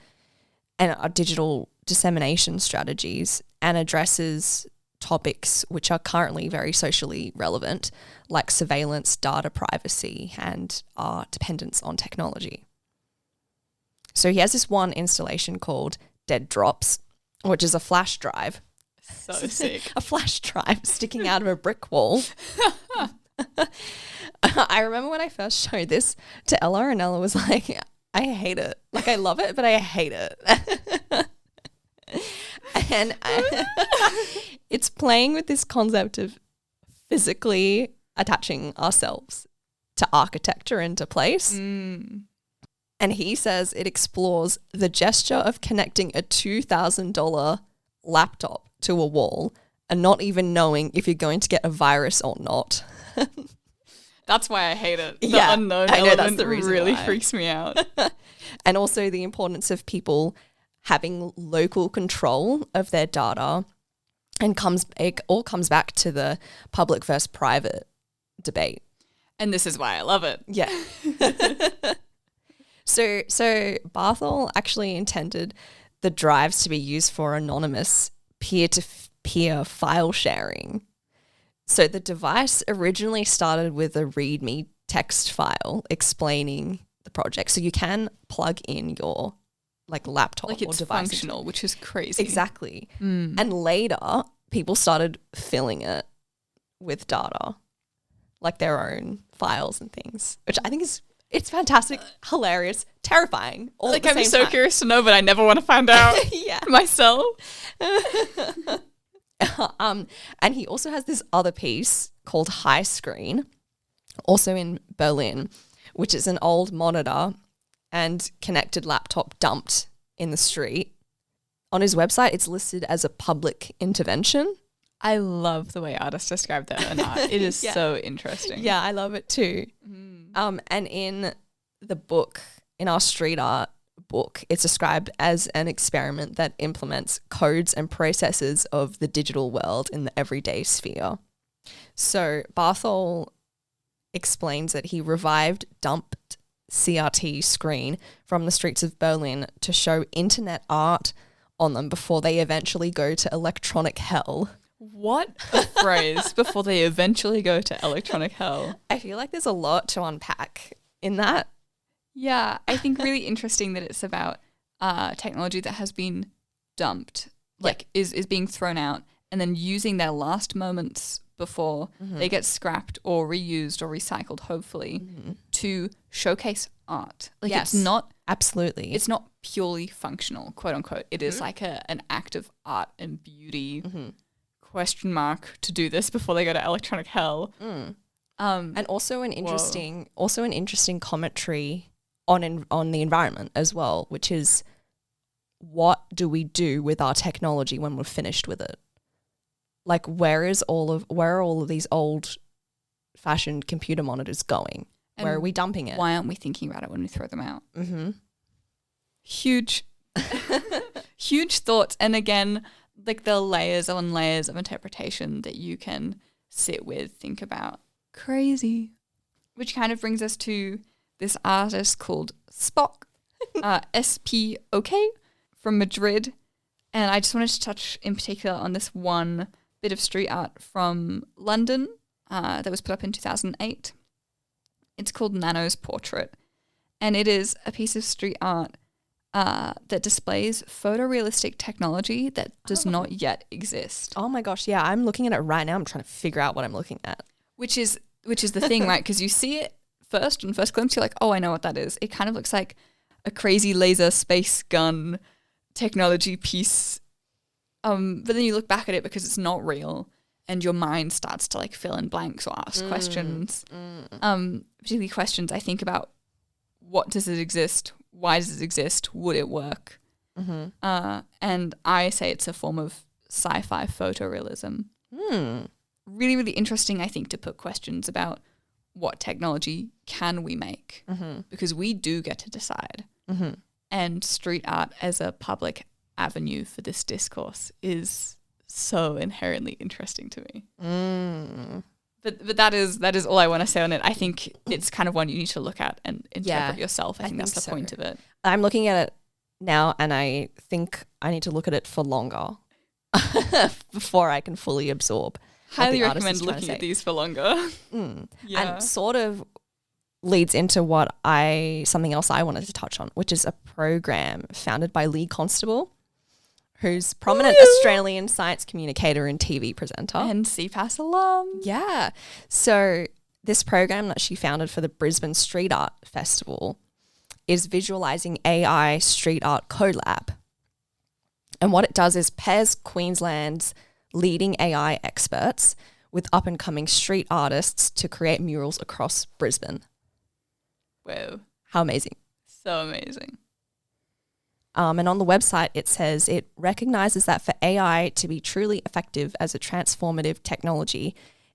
and our digital dissemination strategies, and addresses topics which are currently very socially relevant, like surveillance, data privacy, and our dependence on technology. So he has this one installation called Dead Drops, which is a flash drive. So sick. A flash drive sticking out of a brick wall. I remember when I first showed this to Ella, and Ella was like, I hate it. Like, I love it, but I hate it. And it's playing with this concept of physically attaching ourselves to architecture and to place. And he says it explores the gesture of connecting a $2,000 laptop to a wall and not even knowing if you're going to get a virus or not. That's why I hate it. The unknown element really freaks me out. And also the importance of people having local control of their data, and it all comes back to the public versus private debate. And this is why I love it. Yeah. So Barthol actually intended the drives to be used for anonymous peer-to-peer file sharing. So the device originally started with a README text file explaining the project. So you can plug in your laptop like or it's device. Functional, which is crazy. Exactly. And later, people started filling it with data, like their own files and things, which I think it's fantastic, hilarious, terrifying. All at the I'm same so time. curious to know, but I never want to find out myself. And he also has this other piece called High Screen, also in Berlin, which is an old monitor and connected laptop dumped in the street. On his website, it's listed as a public intervention. I love the way artists describe that in art. It is so interesting. Yeah, I love it too. And in the book, in our street art book, it's described as an experiment that implements codes and processes of the digital world in the everyday sphere. So Barthol explains that he revived dumped CRT screen from the streets of Berlin to show internet art on them before they eventually go to electronic hell. What a phrase, before they eventually go to electronic hell. I feel like there's a lot to unpack in that. Yeah, I think really interesting that it's about technology that has been dumped, like is being thrown out, and then using their last moments before they get scrapped or reused or recycled, hopefully, to showcase art. Like Yes. it's not Absolutely. it's not purely functional, quote unquote. It is like an act of art and beauty. Question mark to do this before they go to electronic hell. And also an interesting commentary on the environment as well, which is, what do we do with our technology when we're finished with it? Like, where are all of these old fashioned computer monitors going? And where are we dumping it? Why aren't we thinking about it when we throw them out? Huge huge thoughts. And again, like the layers on layers of interpretation that you can sit with, think about. Crazy. Which kind of brings us to this artist called Spock, SPOK, from Madrid. And I just wanted to touch in particular on this one bit of street art from London that was put up in 2008. It's called Nano's Portrait. And it is a piece of street art that displays photorealistic technology that does not yet exist. Oh my gosh, yeah, I'm looking at it right now. I'm trying to figure out what I'm looking at. Which is the thing, right? Because you see it first, on first glimpse, you're like, oh, I know what that is. It kind of looks like a crazy laser space gun technology piece. But then you look back at it because it's not real, and your mind starts to like fill in blanks or ask questions. Particularly questions I think about: what does it exist? Why does it exist? Would it work? And I say it's a form of sci-fi photorealism. Really, really interesting, I think, to put questions about what technology can we make, because we do get to decide. And street art as a public avenue for this discourse is so inherently interesting to me. But that is all I want to say on it. I think it's kind of one you need to look at and interpret yourself. I think that's the point of it. I'm looking at it now, and I think I need to look at it for longer before I can fully absorb. Highly recommend looking at these for longer. Yeah. And sort of leads into something else I wanted to touch on, which is a program founded by Lee Constable, who's prominent Australian science communicator and TV presenter. And CPAS alum. Yeah. So this program that she founded for the Brisbane Street Art Festival is visualising AI street art collab. And what it does is pairs Queensland's leading AI experts with up-and-coming street artists to create murals across Brisbane. Whoa. How amazing. So amazing. And on the website, it says it recognises that for AI to be truly effective as a transformative technology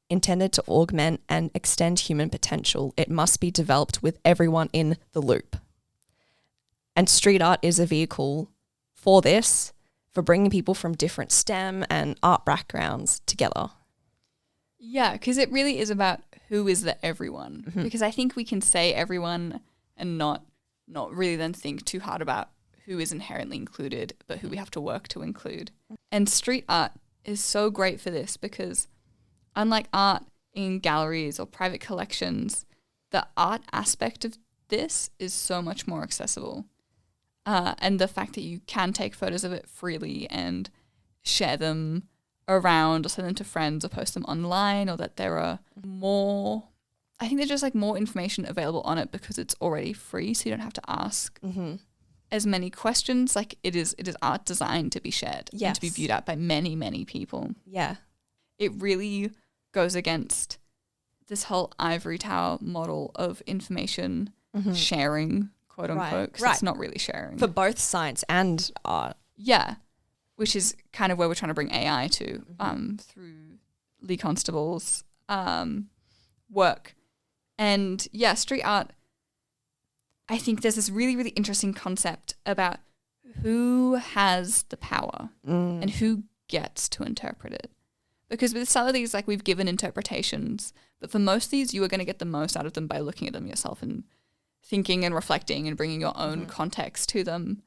intended to augment and extend human potential, it must be developed with everyone in the loop. And street art is a vehicle for this, for bringing people from different STEM and art backgrounds together. Yeah, because it really is about who is the everyone. Because I think we can say everyone and not really then think too hard about who is inherently included, but who we have to work to include. And street art is so great for this because unlike art in galleries or private collections, the art aspect of this is so much more accessible. And the fact that you can take photos of it freely and share them around or send them to friends or post them online, or that there are more, I think there's just like more information available on it because it's already free, so you don't have to ask as many questions. Like it is art designed to be shared and to be viewed at by many, many people. Yeah. It really goes against this whole ivory tower model of information sharing, quote unquote, because it's not really sharing. For both science and art. Yeah, which is kind of where we're trying to bring AI to through Lee Constable's work. And yeah, street art, I think there's this really, really interesting concept about who has the power and who gets to interpret it. Because with some of these, like we've given interpretations, but for most of these, you are going to get the most out of them by looking at them yourself and thinking and reflecting and bringing your own context to them.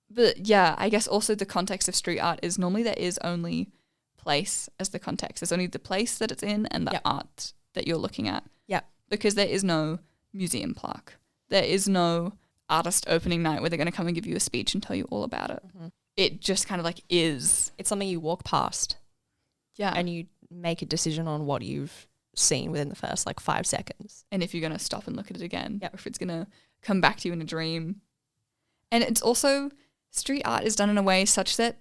But yeah, I guess also the context of street art is normally there is only place as the context. There's only the place that it's in and the art that you're looking at. Yep. Because there is no museum plaque. There is no artist opening night where they're going to come and give you a speech and tell you all about it. It just kind of like is. It's something you walk past. Yeah. And you make a decision on what you've seen within the first like 5 seconds. And if you're going to stop and look at it again. Or if it's going to come back to you in a dream. And it's also, street art is done in a way such that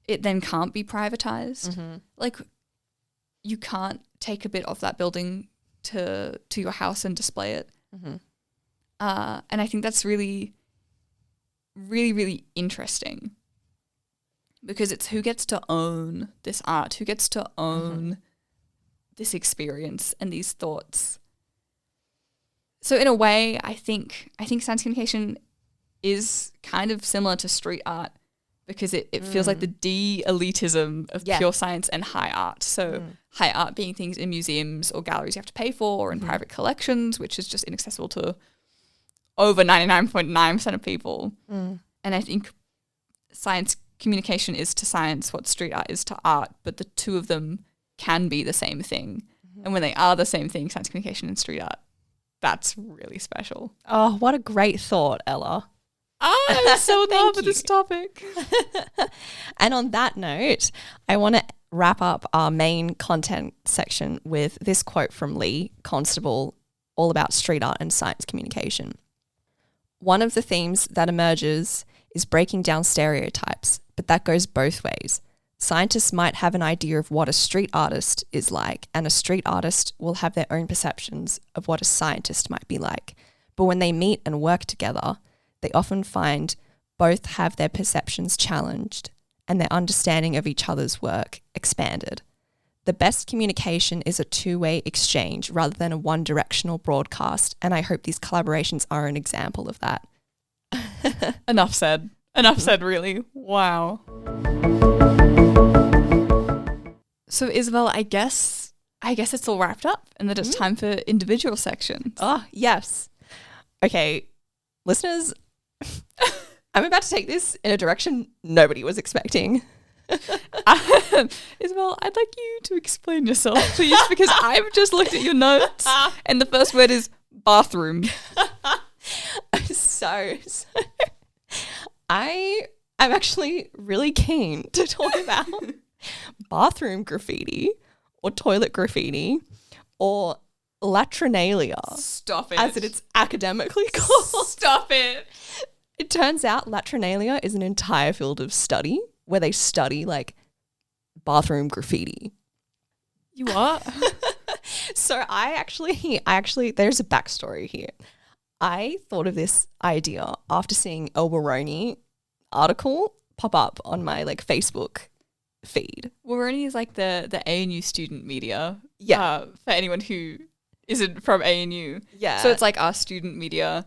it then can't be privatized. Like, you can't take a bit of that building to your house and display it. And I think that's really, really, really interesting, because it's who gets to own this art, who gets to own this experience and these thoughts. So in a way, I think science communication is kind of similar to street art, because it feels like the de-elitism of pure science and high art. So high art being things in museums or galleries you have to pay for, or in private collections, which is just inaccessible to over 99.9% of people. And I think science communication is to science what street art is to art, but the two of them can be the same thing. And when they are the same thing, science communication and street art, that's really special. Oh, what a great thought, Ella. I'm so in love with this topic. And on that note, I want to wrap up our main content section with this quote from Lee Constable, all about street art and science communication. One of the themes that emerges is breaking down stereotypes, but that goes both ways. Scientists might have an idea of what a street artist is like, and a street artist will have their own perceptions of what a scientist might be like. But when they meet and work together, they often find both have their perceptions challenged and their understanding of each other's work expanded. The best communication is a two-way exchange rather than a one-directional broadcast, and I hope these collaborations are an example of that. Enough said. Enough said, really. Wow. So Isabel, I guess it's all wrapped up and that it's time for individual sections. Oh, yes. Okay, listeners, I'm about to take this in a direction nobody was expecting. Isabel, I'd like you to explain yourself, please, because I've just looked at your notes and the first word is bathroom. So I am actually really keen to talk about bathroom graffiti or toilet graffiti or latrinalia. Stop it. As it's academically called. Stop it. It turns out latrinalia is an entire field of study where they study like bathroom graffiti. You what? So I actually there's a backstory here. I thought of this idea after seeing a Waroni article pop up on my like Facebook feed. Waroni is like the ANU student media. Yeah. For anyone who isn't from ANU. Yeah. So it's like our student media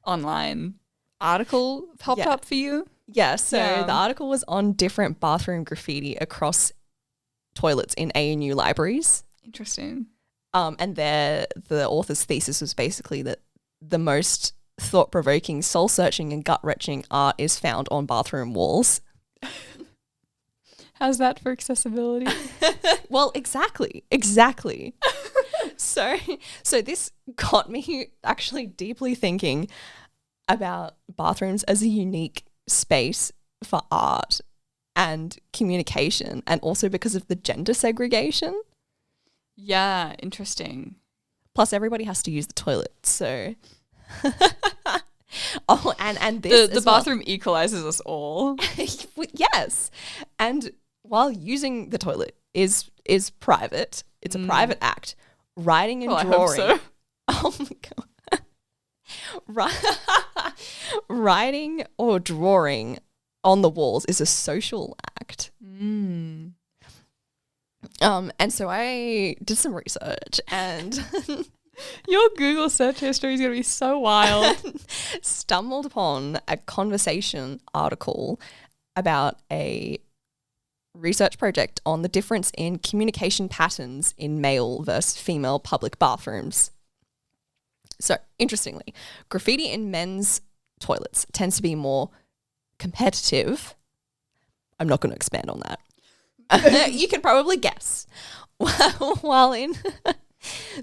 online article popped up for you. Yeah. So the article was on different bathroom graffiti across toilets in ANU libraries. Interesting. And the author's thesis was basically that the most thought-provoking, soul-searching and gut-wrenching art is found on bathroom walls. How's that for accessibility? Well, exactly. So this got me actually deeply thinking about bathrooms as a unique space for art and communication, and also because of the gender segregation. Yeah, interesting. Plus, everybody has to use the toilet, so. Oh, and this the bathroom equalizes us all. Yes, and while using the toilet is private, it's a private act. Writing and drawing. I hope so. Oh my god. Writing or drawing on the walls is a social act. And so I did some research and your Google search history is going to be so wild. Stumbled upon a conversation article about a research project on the difference in communication patterns in male versus female public bathrooms. So, interestingly, graffiti in men's toilets tends to be more competitive. I'm not going to expand on that. You can probably guess. While in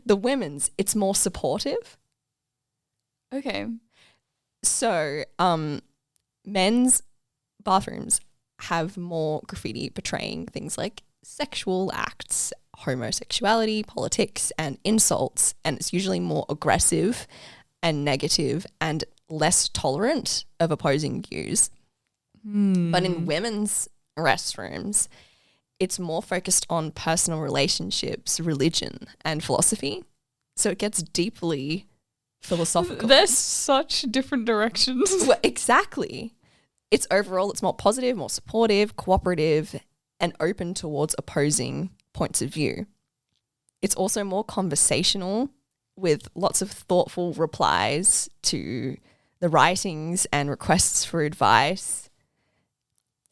the women's, it's more supportive. Okay. So, men's bathrooms have more graffiti portraying things like sexual acts, homosexuality, politics, and insults. And it's usually more aggressive and negative and less tolerant of opposing views. But in women's restrooms, it's more focused on personal relationships, religion, and philosophy. So it gets deeply philosophical. There's such different directions. Well, exactly. It's more positive, more supportive, cooperative, and open towards opposing points of view. It's also more conversational with lots of thoughtful replies to the writings and requests for advice.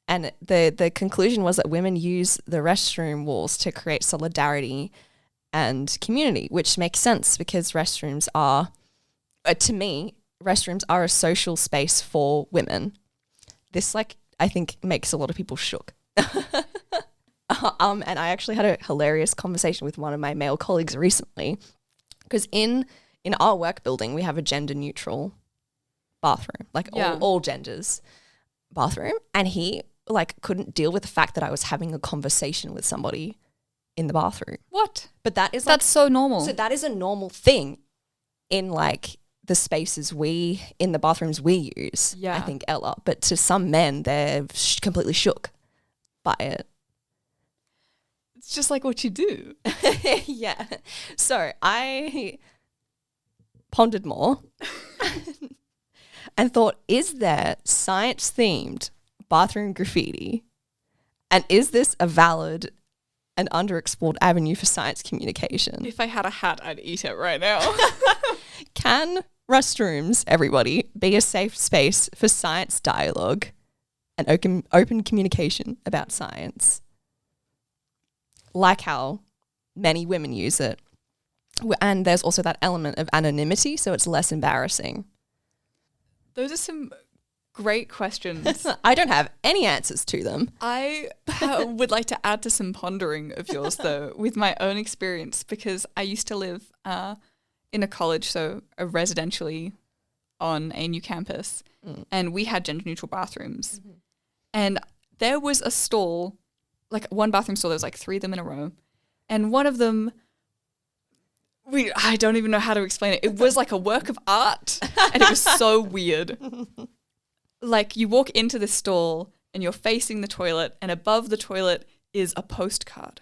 And the conclusion was that women use the restroom walls to create solidarity and community, which makes sense because restrooms are, to me, restrooms are a social space for women. This, I think makes a lot of people shook. And I actually had a hilarious conversation with one of my male colleagues recently because in our work building, we have a gender neutral bathroom, all genders bathroom. And he couldn't deal with the fact that I was having a conversation with somebody in the bathroom. What? But that's so normal. So that is a normal thing in the spaces in the bathrooms we use. Yeah. I think Ella. But to some men, they're completely shook by it. It's just like what you do. Yeah. So I pondered more and thought, is there science-themed bathroom graffiti? And is this a valid and underexplored avenue for science communication? If I had a hat, I'd eat it right now. Can restrooms, everybody, be a safe space for science dialogue and open communication about science? Like how many women use it. And there's also that element of anonymity, so it's less embarrassing. Those are some great questions. I don't have any answers to them. I would like to add to some pondering of yours, though, with my own experience, because I used to live in a college, so residentially on a new campus, and we had gender-neutral bathrooms. Mm-hmm. And there was a stall, one bathroom stall, there was 3 of them in a row, and one of them, I don't even know how to explain it. It was like a work of art, and it was so weird. You walk into this stall and you're facing the toilet, and above the toilet is a postcard.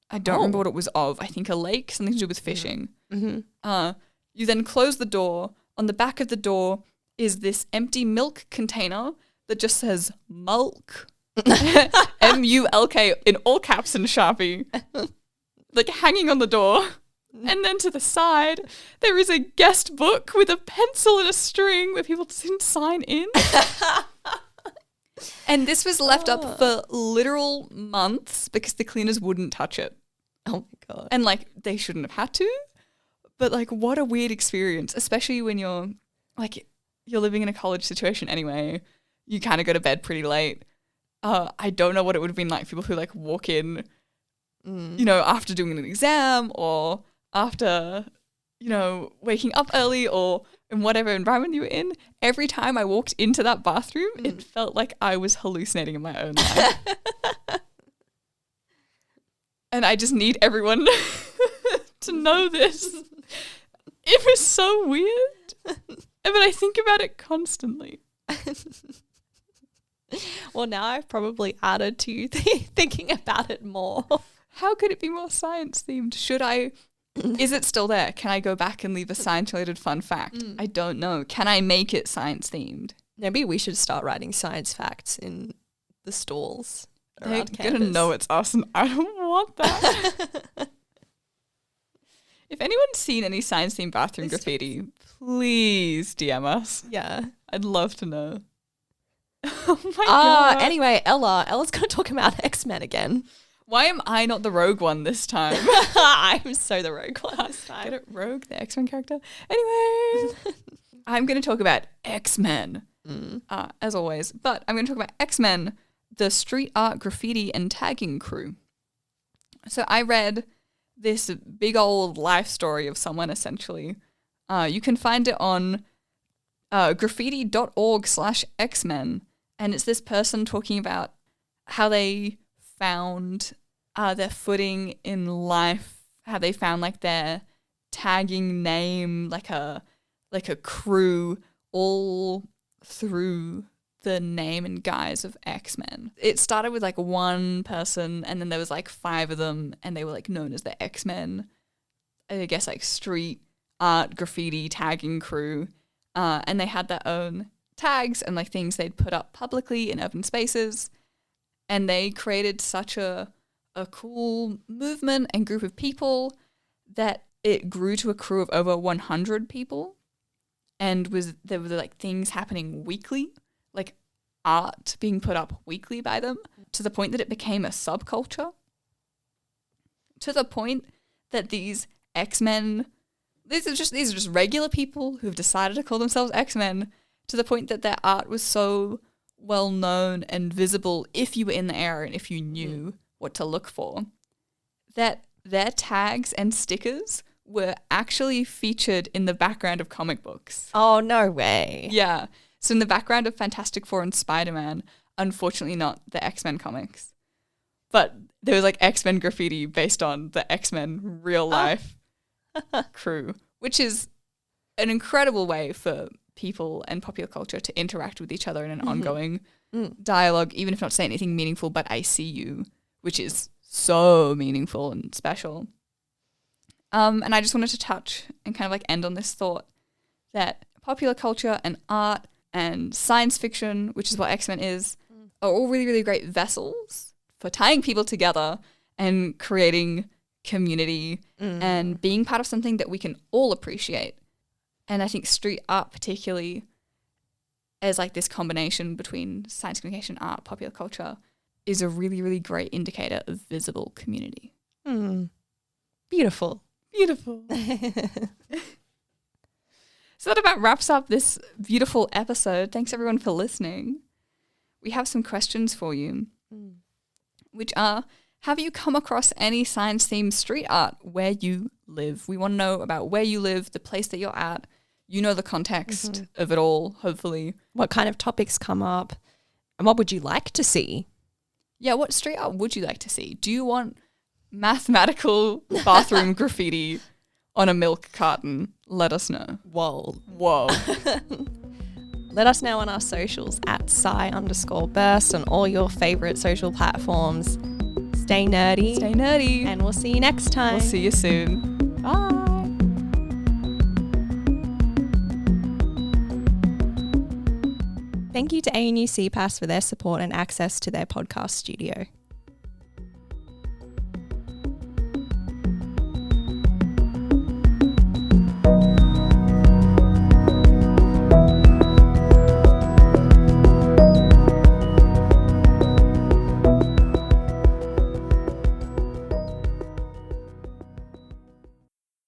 I don't remember what it was of. I think a lake, something to do with fishing. Mm-hmm. You then close the door. On the back of the door is this empty milk container that just says mulk. M-U-L-K in all caps and Sharpie. Hanging on the door. And then to the side, there is a guest book with a pencil and a string where people didn't sign in. And this was left up for literal months because the cleaners wouldn't touch it. Oh my God. And they shouldn't have had to. But what a weird experience, especially when you're living in a college situation anyway. You kind of go to bed pretty late. I don't know what it would have been like for people who walk in, after doing an exam or after, waking up early or in whatever environment you were in. Every time I walked into that bathroom, it felt like I was hallucinating in my own life. And I just need everyone to know this. It was so weird. But I think about it constantly. Well, now I've probably added to you thinking about it more. How could it be more science themed? Is it still there? Can I go back and leave a science related fun fact? I don't know. Can I make it science themed? Maybe we should start writing science facts in the stalls They're around going to campus. know it's us and I don't want that. If anyone's seen any science themed bathroom graffiti, please DM us. Yeah. I'd love to know. Oh my God. Anyway, Ella's going to talk about X-Men again. Why am I not the rogue one this time? I'm so the rogue one this time. Get it? Rogue, the X-Men character? Anyway, I'm going to talk about X-Men, as always. But I'm going to talk about X-Men, the street art, graffiti, and tagging crew. So I read this big old life story of someone, essentially. You can find it on graffiti.org/X-Men. And it's this person talking about how they found their footing in life, how they found like their tagging name, like a crew, all through the name and guise of X-Men. It started with like one person, and then there was like 5 of them, and they were like known as the X-Men. I guess like street art, graffiti, tagging crew, and they had their own tags and like things they'd put up publicly in urban spaces, and they created such a cool movement and group of people that it grew to a crew of over 100 people, and there were like things happening weekly, like art being put up weekly by them, to the point that it became a subculture, to the point that these X-Men, these are just regular people who've decided to call themselves X-Men, to the point that their art was so well known and visible if you were in the area and if you knew what to look for, that their tags and stickers were actually featured in the background of comic books. Oh, no way. Yeah. So in the background of Fantastic Four and Spider-Man, unfortunately not the X-Men comics, but there was like X-Men graffiti based on the X-Men real life crew, which is an incredible way for people and popular culture to interact with each other in an ongoing dialogue, even if not say anything meaningful, but I see you, which is so meaningful and special. And I just wanted to touch and kind of like end on this thought that popular culture and art and science fiction, which is what X-Men is, are all really, really great vessels for tying people together and creating community and being part of something that we can all appreciate. And I think street art particularly, as like this combination between science communication, art, popular culture, is a really, really great indicator of visible community. Beautiful. Beautiful. So that about wraps up this beautiful episode. Thanks everyone for listening. We have some questions for you, which are, have you come across any science-themed street art where you live? We want to know about where you live, the place that you're at. You know the context of it all, hopefully. What kind of topics come up? And what would you like to see? Yeah, what street art would you like to see? Do you want mathematical bathroom graffiti on a milk carton? Let us know. Whoa. Let us know on our socials at @sci_burst on all your favorite social platforms. Stay nerdy. Stay nerdy. And we'll see you next time. We'll see you soon. Bye. Thank you to ANU CPAS for their support and access to their podcast studio.